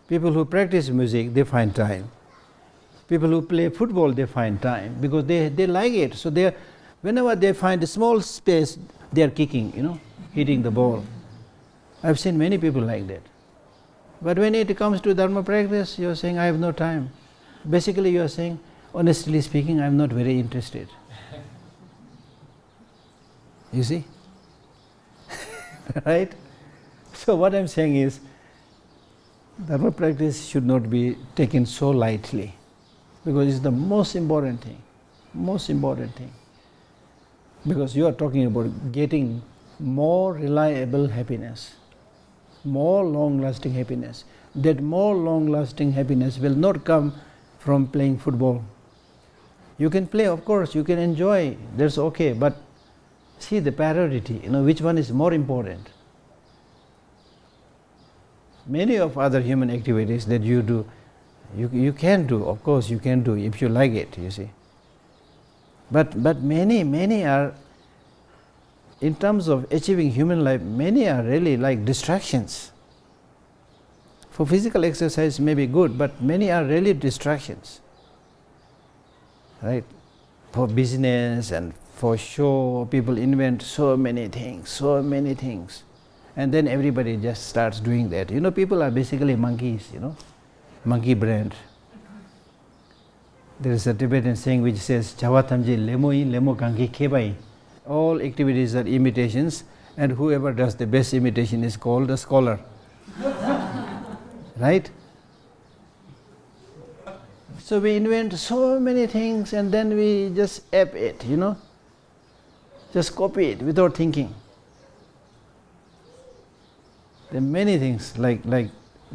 People who practice music, they find time. People who play football, they find time because they like it. So whenever they find a small space, they are kicking, hitting the ball. I've seen many people like that. But when it comes to dharma practice, you are saying, I have no time. Basically you are saying, honestly speaking, I am not very interested. You see? Right? So what I am saying is, dharma practice should not be taken so lightly, because it's the most important thing. Most important thing. Because you are talking about getting more reliable happiness, more long-lasting happiness. That more long-lasting happiness will not come from playing football. You can play, of course, you can enjoy, that's okay, but see the priority, which one is more important. Many of other human activities that you do, you can do, of course you can do if you like it, you see. But many are, in terms of achieving human life, many are really like distractions. For physical exercise may be good, but many are really distractions. Right? For business and for show, people invent so many things. And then everybody just starts doing that. People are basically monkeys, monkey brain. There is a Tibetan saying which says, Chawatamji lemoi lemo kanki kebai. All activities are imitations, and whoever does the best imitation is called a scholar. Right? So we invent so many things and then we just ape it, just copy it without thinking. There are many things, like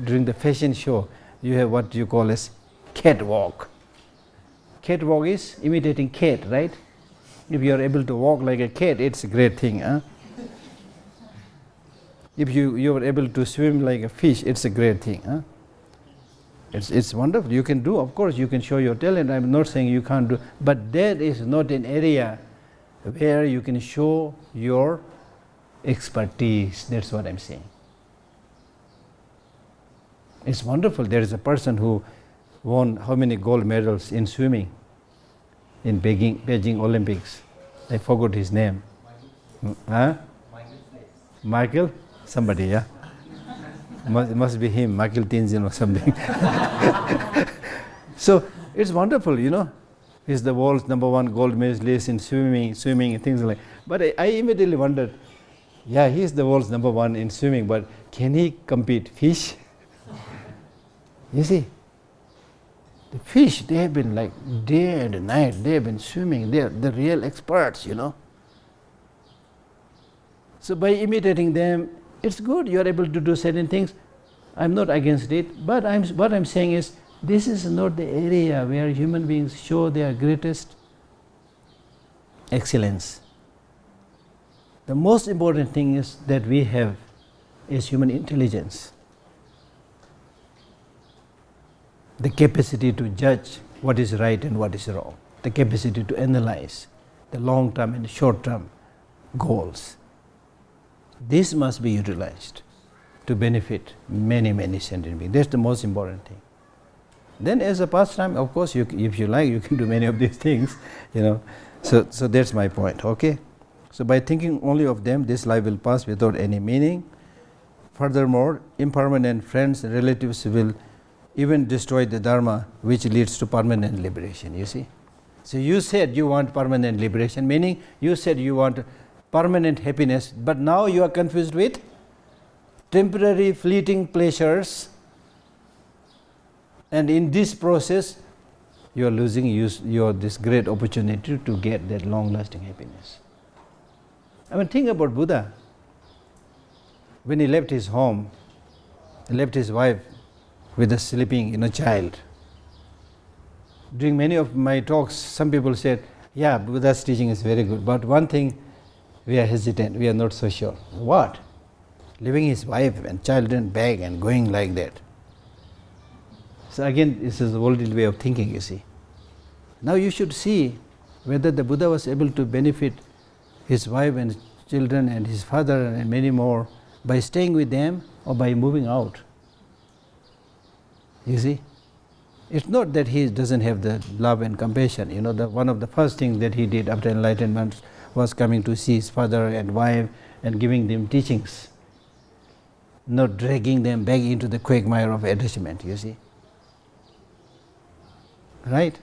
during the fashion show, you have what you call as catwalk. Catwalk is imitating cat, right? If you are able to walk like a cat, it's a great thing. Huh? If you are able to swim like a fish, it's a great thing. Huh? It's wonderful. You can do, of course, you can show your talent. I'm not saying you can't do, but that is not an area where you can show your expertise. That's what I'm saying. It's wonderful. There is a person who won how many gold medals in swimming in Beijing Olympics. I forgot his name. Huh? Michael? Somebody, yeah? Must be him, Michael Tinzin or something. So it's wonderful, He's the world's #1 gold medalist in swimming and things like that. But I immediately wondered, yeah, he's the world's #1 in swimming, but can he compete fish? You see? The fish, they have been like day and night, they have been swimming, they are the real experts, So by imitating them, it's good, you are able to do certain things. I'm not against it, but what I'm saying is, this is not the area where human beings show their greatest excellence. The most important thing is that we have is human intelligence, the capacity to judge what is right and what is wrong, the capacity to analyze the long-term and short-term goals. This must be utilized to benefit many, many sentient beings. That's the most important thing. Then as a pastime, of course, if you like, you can do many of these things, So that's my point, okay? So by thinking only of them, this life will pass without any meaning. Furthermore, impermanent friends and relatives will even destroy the dharma, which leads to permanent liberation, you see. So you said you want permanent liberation, meaning you said you want permanent happiness, but now you are confused with temporary fleeting pleasures, and in this process you are losing this great opportunity to get that long-lasting happiness. I mean, think about Buddha. When he left his home, he left his wife with a sleeping child. During many of my talks, some people said, yeah, Buddha's teaching is very good, but one thing we are hesitant, we are not so sure. What? Leaving his wife and child in bag and going like that. So again, this is a worldly way of thinking, you see. Now you should see whether the Buddha was able to benefit his wife and children and his father and many more by staying with them or by moving out. You see? It's not that he doesn't have the love and compassion. One of the first things that he did after enlightenment was coming to see his father and wife and giving them teachings, not dragging them back into the quagmire of attachment, you see. Right?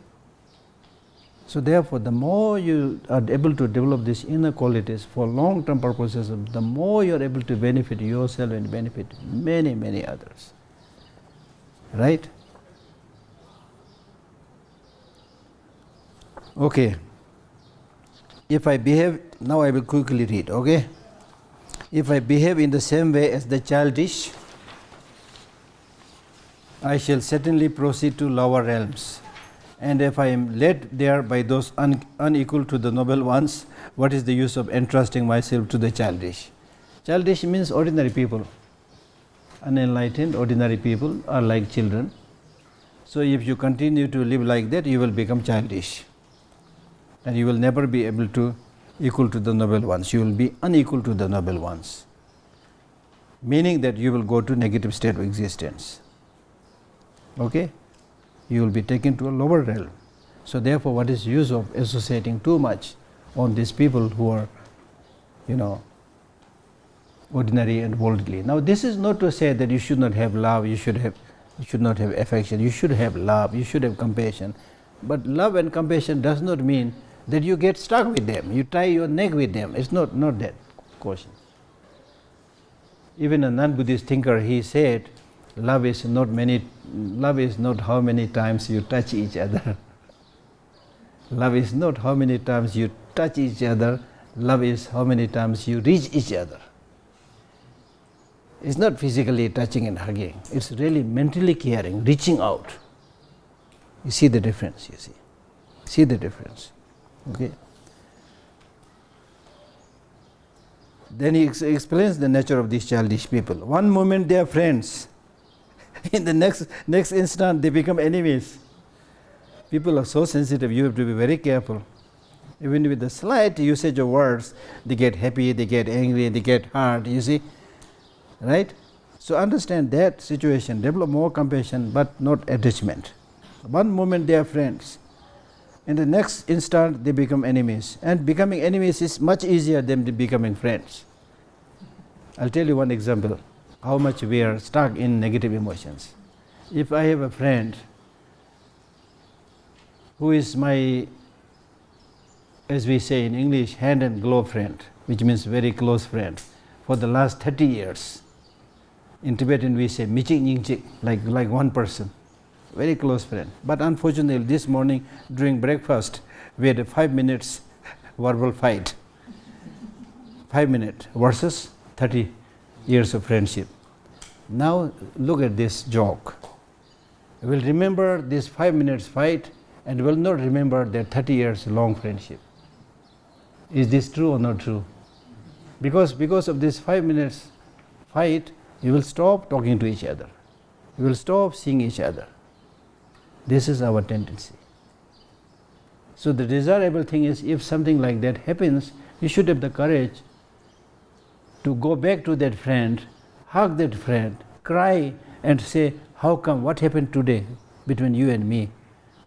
So therefore, the more you are able to develop these inner qualities for long-term purposes, the more you are able to benefit yourself and benefit many, many others. Right? Okay. If I behave, now I will quickly read, okay? If I behave in the same way as the childish, I shall certainly proceed to lower realms. And if I am led there by those unequal to the noble ones, what is the use of entrusting myself to the childish? Childish means ordinary people. Unenlightened, ordinary people are like children. So if you continue to live like that, you will become childish. And you will never be able to equal to the noble ones. You will be unequal to the noble ones. Meaning that you will go to negative state of existence. Okay? You will be taken to a lower realm. So therefore, what is the use of associating too much on these people who are, ordinary and worldly? Now, this is not to say that you should not have love, you should not have affection, you should have love, you should have compassion. But love and compassion does not mean that you get stuck with them, you tie your neck with them. It's not that question. Even a non-Buddhist thinker, he said, love is not how many times you touch each other. Love is not how many times you touch each other. Love is how many times you reach each other. It's not physically touching and hugging. It's really mentally caring, reaching out. You see the difference, you see. See the difference. Okay. Then he explains the nature of these childish people. One moment they are friends. In the next instant, they become enemies. People are so sensitive, you have to be very careful. Even with the slight usage of words, they get happy, they get angry, they get hurt, you see. Right? So understand that situation, develop more compassion, but not attachment. One moment they are friends. In the next instant, they become enemies. And becoming enemies is much easier than becoming friends. I'll tell you one example. How much we are stuck in negative emotions. If I have a friend who is my, as we say in English, hand and glove friend, which means very close friend, for the last 30 years. In Tibetan we say michik nyingchik, like one person. very close friend. But unfortunately, this morning during breakfast, we had a 5 minutes verbal fight. 5 minutes versus 30 years of friendship. Now look at this joke. We will remember this 5 minutes fight and will not remember their 30 years long friendship. Is this true or not true? Because of this 5 minutes fight, you will stop talking to each other. You will stop seeing each other. This is our tendency. So the desirable thing is, if something like that happens, you should have the courage to go back to that friend, hug that friend, cry and say, how come, what happened today between you and me?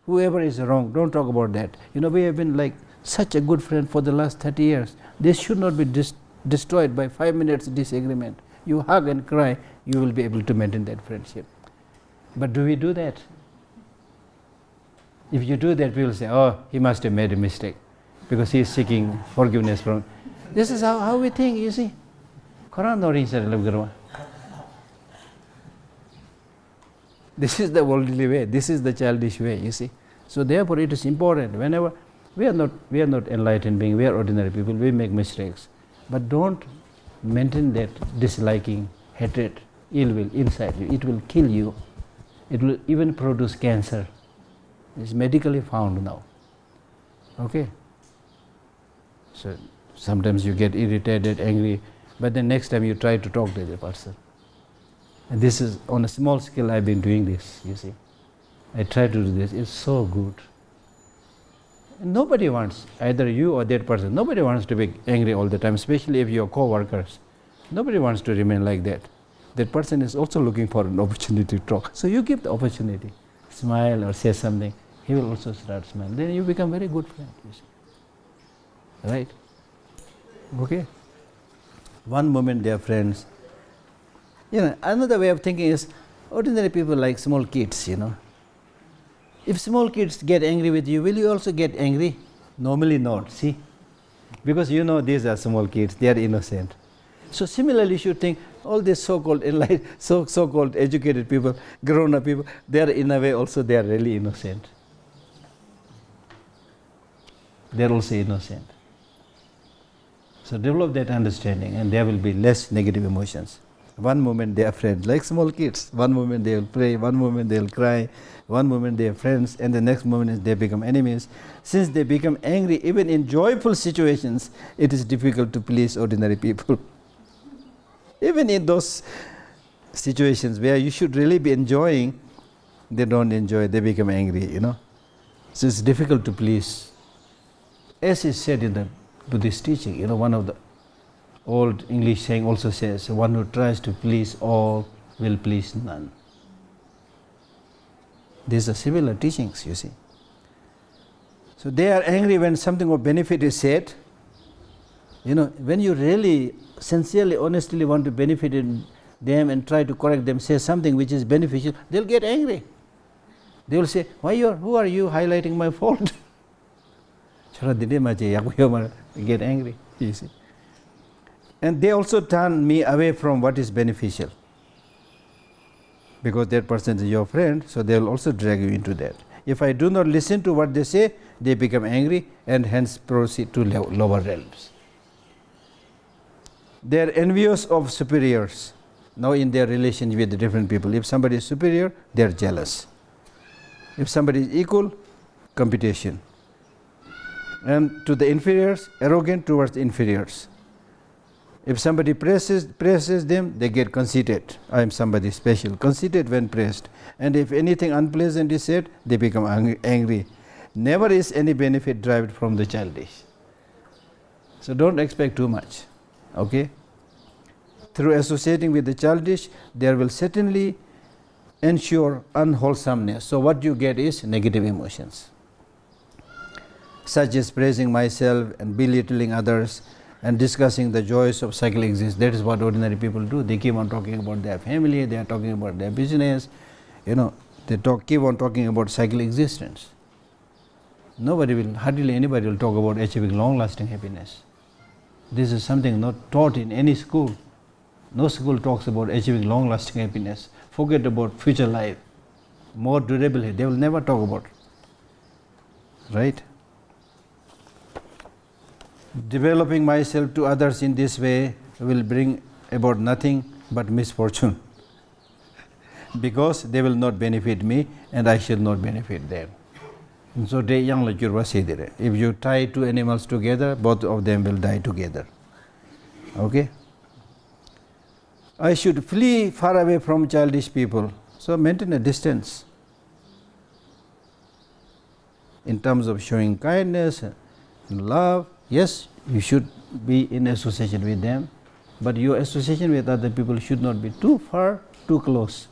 Whoever is wrong, don't talk about that. We have been like such a good friend for the last 30 years. This should not be destroyed by 5 minutes disagreement. You hug and cry, you will be able to maintain that friendship. But do we do that? If you do that, we will say, oh, he must have made a mistake because he is seeking forgiveness from. This is how we think, you see. This is the worldly way, this is the childish way, you see. So therefore it is important, whenever we are not enlightened beings, we are ordinary people, we make mistakes. But don't maintain that disliking, hatred, ill will inside you. It will kill you. It will even produce cancer. It's medically found now. Okay? So sometimes you get irritated, angry, but the next time you try to talk to the person. And this is on a small scale. I've been doing this, you see. I try to do this. It's so good. Nobody wants, either you or that person, nobody wants to be angry all the time, especially if you are co-workers. Nobody wants to remain like that. That person is also looking for an opportunity to talk. So you give the opportunity. Smile or say something. He will also start smiling. Then you become very good friend, you see. Right? Okay? One moment they are friends. Another way of thinking is, ordinary people like small kids, If small kids get angry with you, will you also get angry? Normally not, see? Because these are small kids, they are innocent. So similarly you should think, all these so-called enlightened, so-called educated people, grown-up people, they are in a way also they are really innocent. They are also innocent. So develop that understanding and there will be less negative emotions. One moment they are friends, like small kids. One moment they will play, one moment they will cry, one moment they are friends, and the next moment they become enemies. Since they become angry, even in joyful situations, it is difficult to please ordinary people. Even in those situations where you should really be enjoying, they don't enjoy, they become angry, So it's difficult to please. As is said in the Buddhist teaching, one of the old English saying also says, one who tries to please all will please none. These are similar teachings, you see. So they are angry when something of benefit is said. When you really, sincerely, honestly want to benefit in them and try to correct them, say something which is beneficial, they'll get angry. They will say, who are you highlighting my fault? Get angry, you see. And they also turn me away from what is beneficial. Because that person is your friend, so they will also drag you into that. If I do not listen to what they say, they become angry and hence proceed to lower realms. They are envious of superiors. Now in their relations with the different people, if somebody is superior, they are jealous. If somebody is equal, competition. And to the inferiors, arrogant towards the inferiors. If somebody praises them, they get conceited. I am somebody special. Conceited when praised. And if anything unpleasant is said, they become angry. Never is any benefit derived from the childish. So don't expect too much. Okay? Through associating with the childish, there will certainly ensure unwholesomeness. So what you get is negative emotions, such as praising myself and belittling others and discussing the joys of cyclic existence. That is what ordinary people do. They keep on talking about their family, they are talking about their business, they keep on talking about cyclic existence. Hardly anybody will talk about achieving long-lasting happiness. This is something not taught in any school. No school talks about achieving long-lasting happiness. Forget about future life. more durable. They will never talk about. Right? Developing myself to others in this way will bring about nothing but misfortune, because they will not benefit me and I shall not benefit them. And so if you tie two animals together, both of them will die together. Okay? I should flee far away from childish people. So maintain a distance. In terms of showing kindness and love, yes, you should be in association with them, but your association with other people should not be too far, too close.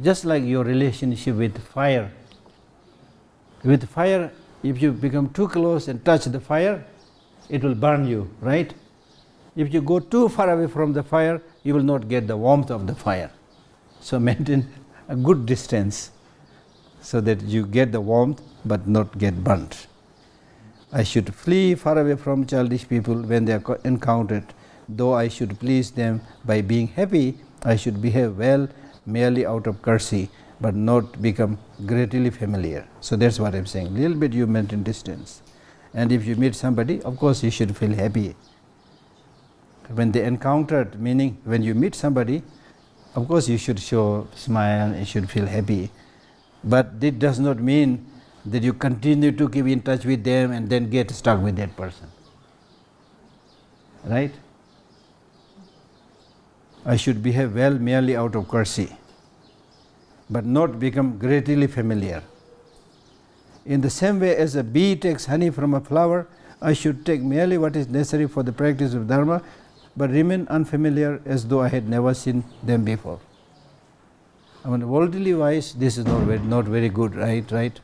Just like your relationship with fire. With fire, if you become too close and touch the fire, it will burn you, right? If you go too far away from the fire, you will not get the warmth of the fire. So maintain a good distance so that you get the warmth but not get burnt. I should flee far away from childish people when they are encountered. Though I should please them by being happy, I should behave well merely out of courtesy, but not become greatly familiar. So that's what I'm saying. Little bit you maintain distance. And if you meet somebody, of course you should feel happy. When they encountered, meaning when you meet somebody, of course you should show smile, you should feel happy. But it does not mean that you continue to keep in touch with them and then get stuck with that person. Right? I should behave well merely out of courtesy, but not become greatly familiar. In the same way as a bee takes honey from a flower, I should take merely what is necessary for the practice of dharma, but remain unfamiliar as though I had never seen them before. I mean, worldly wise, this is not very good, right?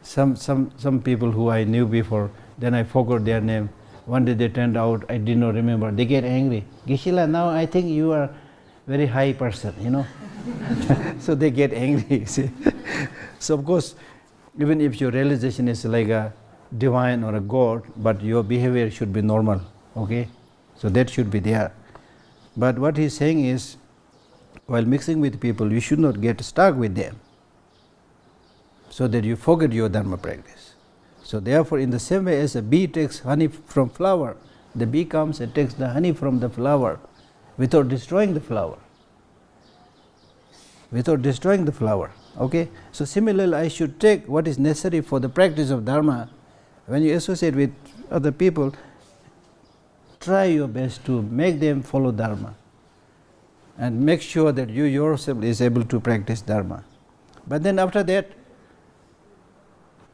Some people who I knew before, then I forgot their name. One day they turned out, I did not remember. They get angry. Geshe-la, now I think you are very high person, So they get angry, see. So of course, even if your realization is like a divine or a God, but your behavior should be normal, okay? So that should be there. But what he's saying is, while mixing with people, you should not get stuck with them, so that you forget your dharma practice. So therefore, in the same way as a bee takes honey from flower, the bee comes and takes the honey from the flower without destroying the flower. Okay? So similarly, I should take what is necessary for the practice of dharma. When you associate with other people, try your best to make them follow dharma and make sure that you yourself is able to practice dharma. But then after that,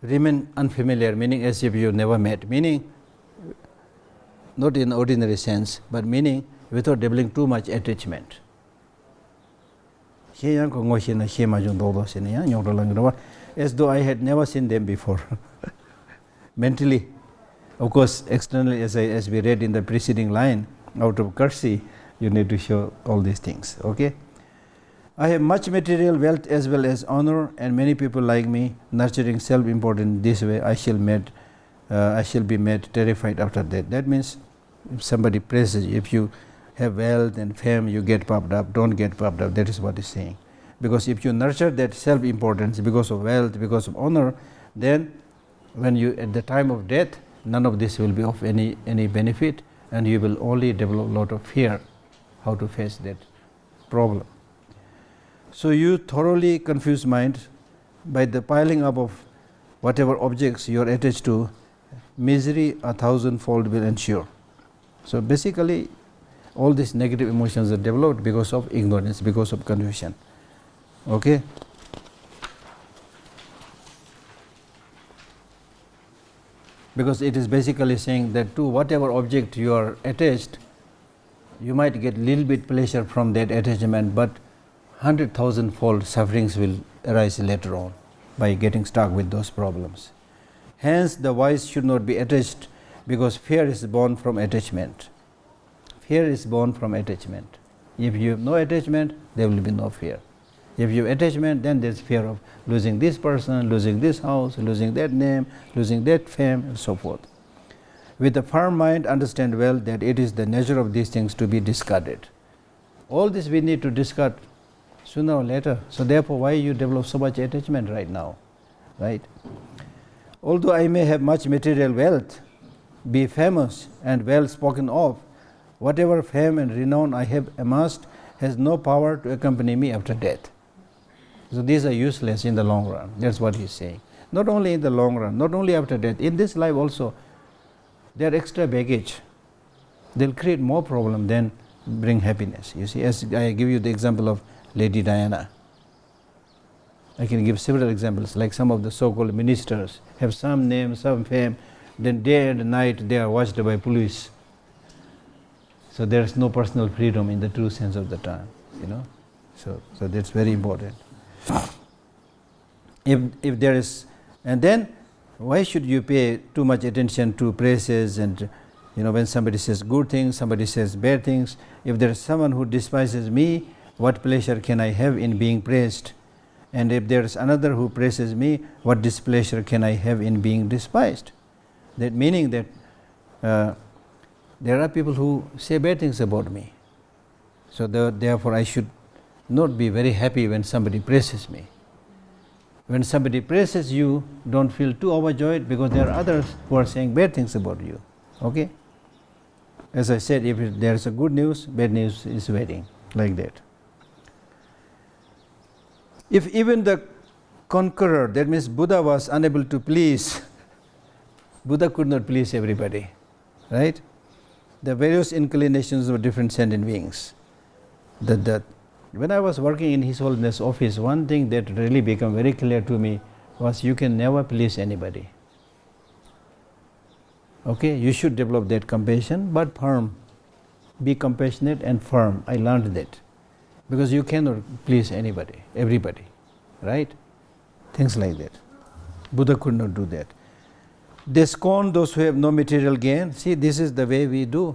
remain unfamiliar, meaning as if you never met, meaning not in ordinary sense, but meaning without developing too much attachment. As though I had never seen them before. Mentally, of course, externally, as we read in the preceding line, out of courtesy, you need to show all these things. Okay? I have much material wealth as well as honor, and many people like me. Nurturing self-importance this way, I shall be made terrified after that. That means, if somebody praises you, if you have wealth and fame, you get puffed up. Don't get puffed up. That is what he's saying. Because if you nurture that self-importance because of wealth, because of honor, then when you at the time of death, none of this will be of any benefit, and you will only develop a lot of fear how to face that problem. So you thoroughly confuse mind by the piling up of whatever objects you are attached to, misery 1,000-fold will ensure. So basically, all these negative emotions are developed because of ignorance, because of confusion. Okay? Because it is basically saying that to whatever object you are attached, you might get little bit pleasure from that attachment, but 100,000-fold sufferings will arise later on by getting stuck with those problems. Hence, the wise should not be attached, because fear is born from attachment. Fear is born from attachment. If you have no attachment, there will be no fear. If you have attachment, then there is fear of losing this person, losing this house, losing that name, losing that fame, and so forth. With a firm mind, understand well that it is the nature of these things to be discarded. All this we need to discard sooner or later. So therefore, why you develop so much attachment right now, right? Although I may have much material wealth, be famous and well spoken of, whatever fame and renown I have amassed has no power to accompany me after death. So these are useless in the long run. That's what he's saying. Not only in the long run, not only after death, in this life also, they are extra baggage. They'll create more problem than bring happiness. You see, as I give you the example of Lady Diana. I can give several examples, like some of the so-called ministers have some name, some fame, then day and night they are watched by police. So there is no personal freedom in the true sense of the term, you know. So that's very important. If there is, and then why should you pay too much attention to praises and, you know, when somebody says good things, somebody says bad things. If there is someone who despises me, what pleasure can I have in being praised? And if there is another who praises me, what displeasure can I have in being despised? That meaning that there are people who say bad things about me. So therefore I should not be very happy when somebody praises me. When somebody praises you, don't feel too overjoyed, because there are others who are saying bad things about you. Okay? As I said, if there is a good news, bad news is waiting, like that. If even the conqueror, that means Buddha, was unable to please, Buddha could not please everybody, right? The various inclinations of different sentient beings. When I was working in His Holiness office, one thing that really became very clear to me was you can never please anybody. Okay, you should develop that compassion, but firm. Be compassionate and firm. I learned that. Because you cannot please anybody, everybody, right? Things like that. Buddha could not do that. They scorn those who have no material gain. See, this is the way we do.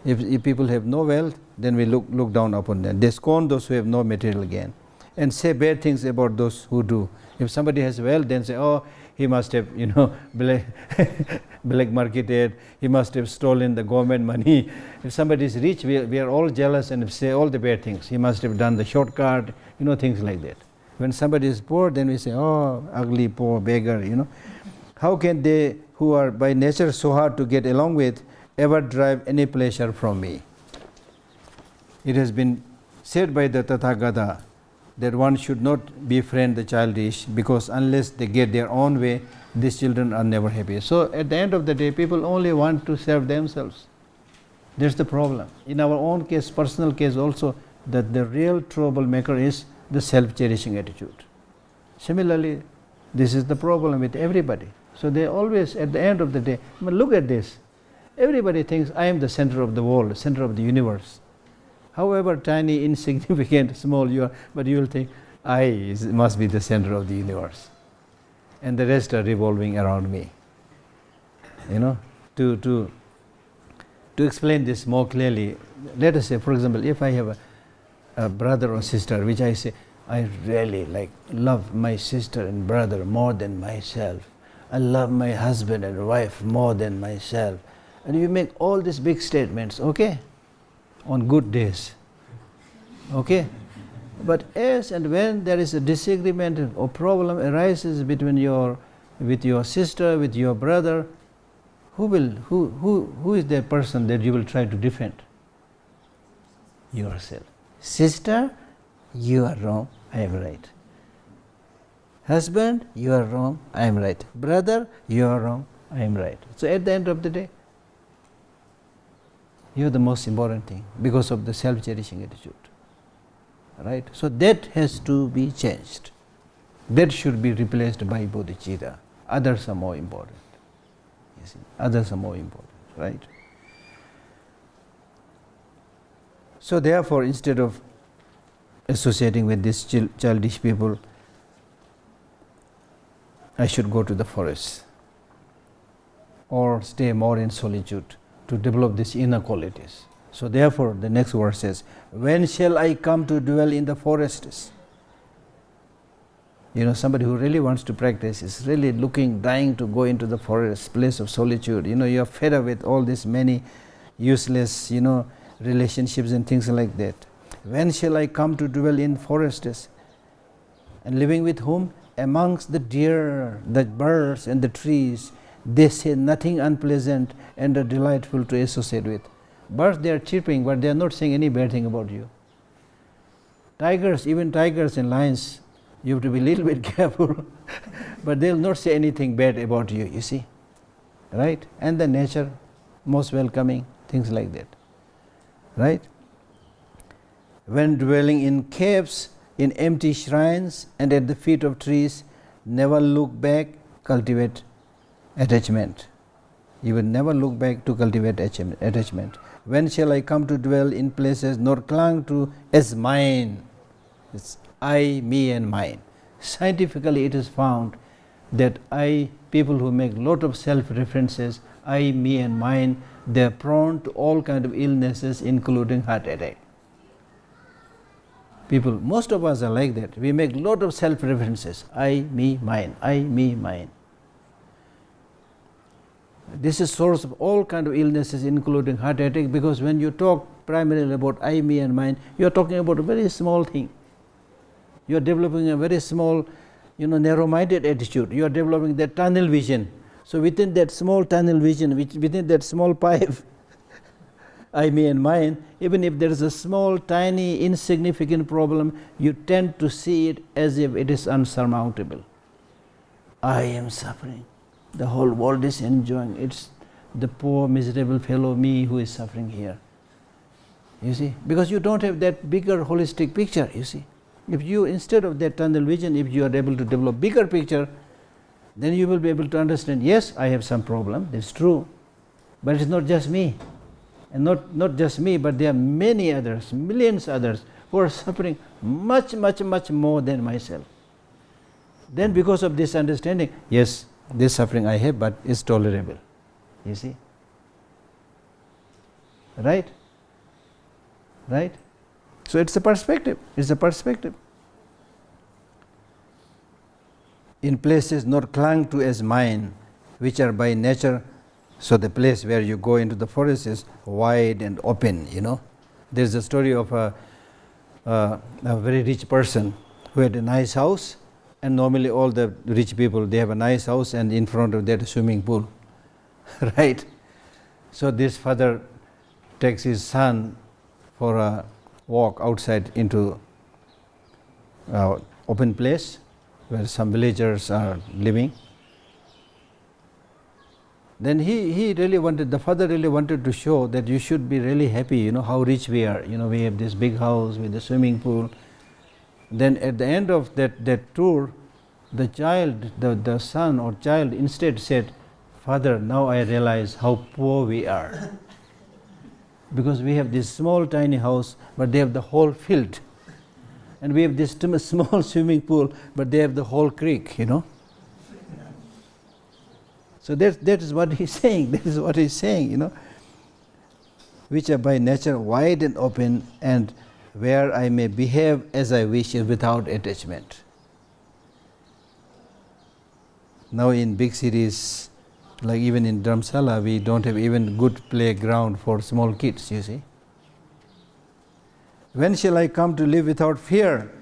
If people have no wealth, then we look down upon them. They scorn those who have no material gain and say bad things about those who do. If somebody has wealth, then say, oh, he must have, you know, black marketed, he must have stolen the government money. If somebody is rich, we are all jealous and say all the bad things. He must have done the shortcut, you know, things like that. When somebody is poor, then we say, oh, ugly, poor, beggar, you know. How can they, who are by nature so hard to get along with, ever derive any pleasure from me? It has been said by the Tathagata that one should not befriend the childish, because unless they get their own way, these children are never happy. So at the end of the day, people only want to serve themselves. That's the problem. In our own case, personal case also, that the real troublemaker is the self-cherishing attitude. Similarly, this is the problem with everybody. So they always, at the end of the day, I mean, look at this. Everybody thinks I am the center of the world, center of the universe. However tiny, insignificant, small you are, but you will think, I must be the center of the universe. And the rest are revolving around me. You know, to explain this more clearly, let us say, for example, if I have a brother or sister, which I say, I really love my sister and brother more than myself. I love my husband and wife more than myself. And you make all these big statements, okay? On good days, okay? But as and when there is a disagreement or problem arises between with your sister, with your brother, who is the person that you will try to defend? Yourself. Sister, you are wrong, I am right. Husband, you are wrong, I am right. Brother, you are wrong, I am right. So at the end of the day, you are the most important thing because of the self-cherishing attitude. Right? So that has to be changed. That should be replaced by bodhicitta. Others are more important. You see, others are more important, right? So therefore, instead of associating with these childish people, I should go to the forest or stay more in solitude to develop these inner qualities. So therefore, the next verse says, when shall I come to dwell in the forests? You know, somebody who really wants to practice is really dying to go into the forest, place of solitude. You know, you are fed up with all these many useless, relationships and things like that. When shall I come to dwell in forests? And living with whom? Amongst the deer, the birds and the trees. They say nothing unpleasant and are delightful to associate with. Birds, they are chirping, but they are not saying any bad thing about you. Tigers, even tigers and lions, you have to be a little bit careful, but they will not say anything bad about you, you see. Right? And the nature, most welcoming, things like that. Right? When dwelling in caves, in empty shrines and at the feet of trees, never look back, cultivate attachment. You will never look back to cultivate attachment. When shall I come to dwell in places nor clung to as mine? It's I, me and mine. Scientifically it is found that people who make lot of self-references, I, me and mine, they are prone to all kind of illnesses including heart attack. People, most of us are like that. We make lot of self-references, I, me, mine, I, me, mine. This is source of all kind of illnesses including heart attack, because when you talk primarily about I, me and mine, you are talking about a very small thing. You are developing a very small, narrow-minded attitude. You are developing that tunnel vision. So within that small tunnel vision, within that small pipe, I, me and mine, even if there is a small, tiny, insignificant problem, you tend to see it as if it is unsurmountable. I am suffering. The whole world is enjoying. It's the poor, miserable fellow me who is suffering here. You see? Because you don't have that bigger holistic picture, you see. If you, instead of that tunnel vision, if you are able to develop bigger picture, then you will be able to understand, yes, I have some problem, it's true, but it's not just me. And not just me, but there are many others, millions others, who are suffering much, much, much more than myself. Then because of this understanding, yes, this suffering I have, but it's tolerable. You see? Right? Right? So it's a perspective. It's a perspective. In places not clung to as mine, which are by nature. So the place where you go into the forest is wide and open, There's a story of a very rich person who had a nice house, and normally all the rich people, they have a nice house and in front of that a swimming pool, right? So this father takes his son for a walk outside into open place where some villagers are living. Then the father really wanted to show that you should be really happy, how rich we are. We have this big house with a swimming pool. Then at the end of that tour, the child, the son or child instead said, Father, now I realize how poor we are. Because we have this small tiny house, but they have the whole field. And we have this small swimming pool, but they have the whole creek, So that is what he's saying. That is what he's saying, Which are by nature wide and open, and where I may behave as I wish without attachment. Now in big cities, like even in Dharamsala, we don't have even good playground for small kids, you see. When shall I come to live without fear,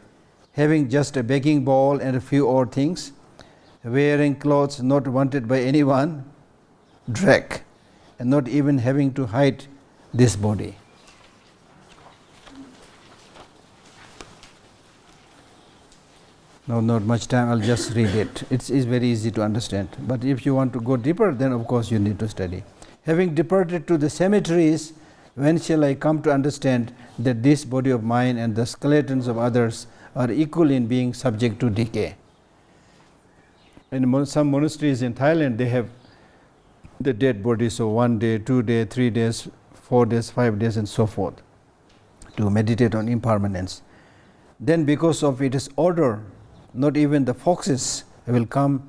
having just a begging bowl and a few odd things, wearing clothes not wanted by anyone, drag, and not even having to hide this body? Now, not much time, I'll just read it. It's very easy to understand. But if you want to go deeper, then of course you need to study. Having departed to the cemeteries, when shall I come to understand that this body of mine and the skeletons of others are equal in being subject to decay? In some monasteries in Thailand, they have the dead bodies, so 1 day, 2 days, 3 days, 4 days, 5 days, and so forth, to meditate on impermanence. Then because of its odor, not even the foxes will come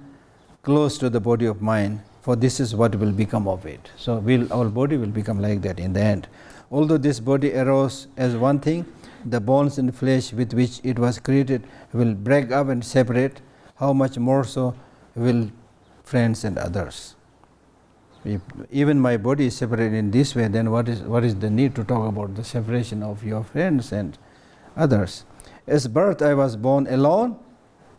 close to the body of mine, for this is what will become of it. So our body will become like that in the end. Although this body arose as one thing, the bones and flesh with which it was created will break up and separate. How much more so will friends and others? If even my body is separated in this way, then what is the need to talk about the separation of your friends and others. As birth I was born alone,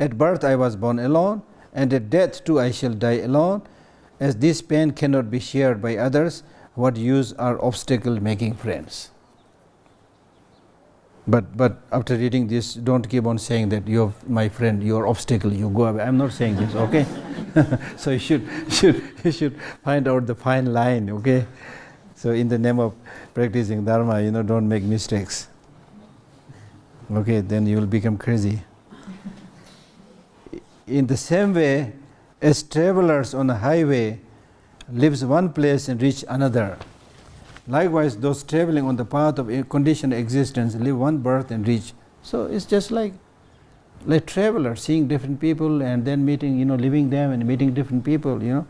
at birth I was born alone, and at death too I shall die alone. As this pain cannot be shared by others, what use are obstacle making friends? But after reading this, don't keep on saying that you're my friend, you're obstacle, you go away. I'm not saying this, okay? So you should find out the fine line, okay? So in the name of practicing dharma, don't make mistakes. Okay, then you will become crazy. In the same way, as travelers on a highway leaves one place and reach another, likewise those traveling on the path of conditioned existence leave one birth and reach. So it's just like travelers seeing different people and then meeting, leaving them and meeting different people,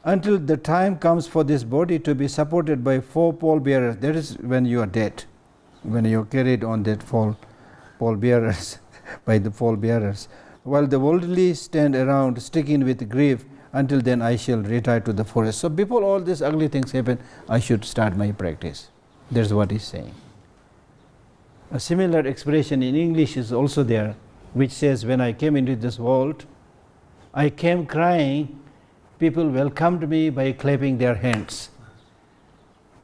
until the time comes for this body to be supported by 4 pallbearers. That is when you are dead, when you are carried on that pallbearers by the pallbearers. While the worldly stand around stricken with grief, until then I shall retire to the forest. So before all these ugly things happen, I should start my practice. That's what he's saying. A similar expression in English is also there, which says, when I came into this world, I came crying, people welcomed me by clapping their hands.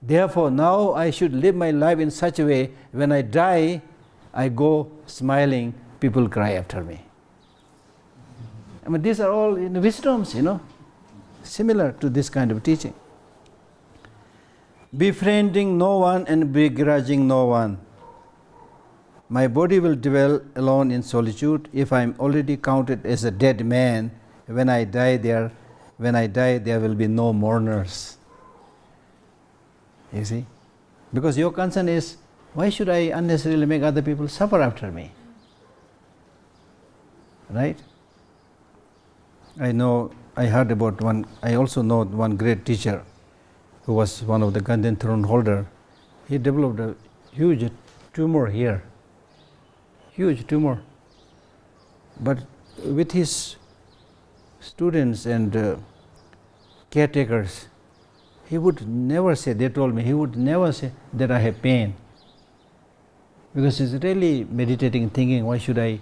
Therefore now I should live my life in such a way, when I die, I go smiling, people cry after me. I mean, these are all wisdoms, similar to this kind of teaching. Befriending no one and begrudging no one. My body will dwell alone in solitude. If I am already counted as a dead man, when I die, there will be no mourners. You see? Because your concern is, why should I unnecessarily make other people suffer after me? Right? I also know one great teacher who was one of the Gandhian throne holder. He developed a huge tumor here, huge tumor. But with his students and caretakers, he would never say, they told me, he would never say that I have pain. Because he's really meditating, thinking, why should I,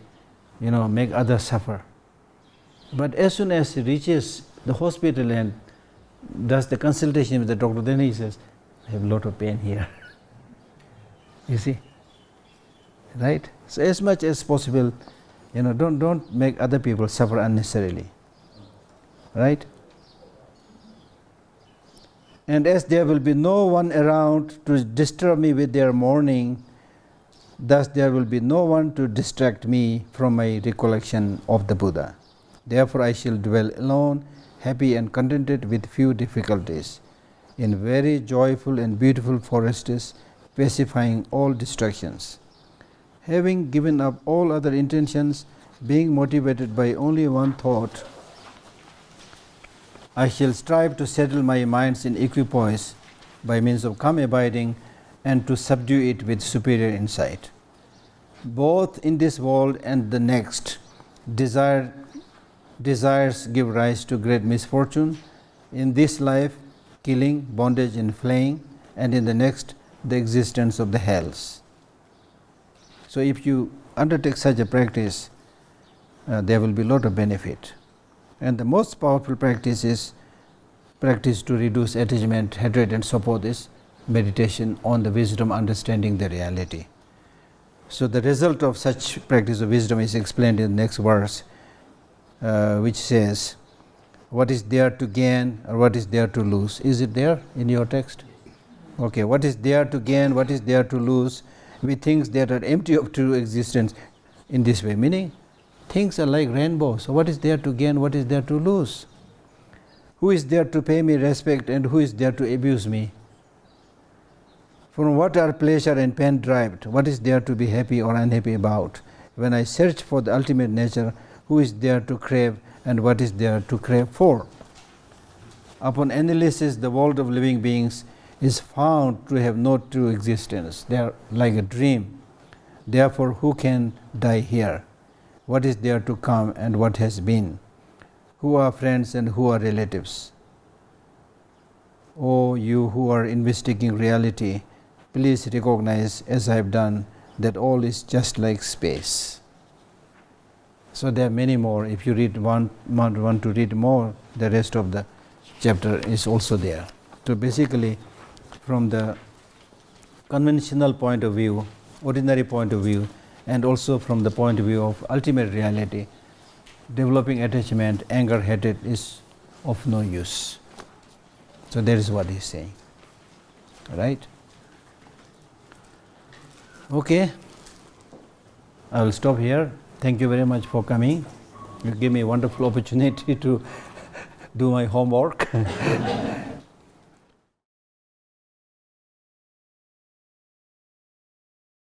make others suffer? But as soon as he reaches the hospital and does the consultation with the doctor, then he says, I have a lot of pain here. You see? Right? So as much as possible, don't make other people suffer unnecessarily. Right? And as there will be no one around to disturb me with their mourning, thus there will be no one to distract me from my recollection of the Buddha. Therefore I shall dwell alone, happy and contented with few difficulties, in very joyful and beautiful forests, pacifying all distractions. Having given up all other intentions, being motivated by only one thought, I shall strive to settle my minds in equipoise by means of calm abiding and to subdue it with superior insight. Both in this world and the next, desires give rise to great misfortune. In this life, killing, bondage and flaying, and in the next, the existence of the hells. So if you undertake such a practice, there will be a lot of benefit. And the most powerful practice is practice to reduce attachment, hatred and so forth is meditation on the wisdom, understanding the reality. So the result of such practice of wisdom is explained in the next verse, which says, what is there to gain or what is there to lose? Is it there in your text? Okay, what is there to gain, what is there to lose? With things that are empty of true existence in this way, meaning things are like rainbow. So what is there to gain, what is there to lose? Who is there to pay me respect and who is there to abuse me? From what are pleasure and pain derived? What is there to be happy or unhappy about? When I search for the ultimate nature, who is there to crave and what is there to crave for? Upon analysis, the world of living beings is found to have no true existence. They are like a dream. Therefore, who can die here? What is there to come and what has been? Who are friends and who are relatives? O you who are investigating reality, please recognize, as I have done, that all is just like space. So there are many more. If you want to read more, the rest of the chapter is also there. So basically, from the conventional point of view, ordinary point of view, and also from the point of view of ultimate reality, developing attachment, anger, hatred is of no use. So that is what he is saying. Right? Okay, I will stop here. Thank you very much for coming. You give me a wonderful opportunity to do my homework.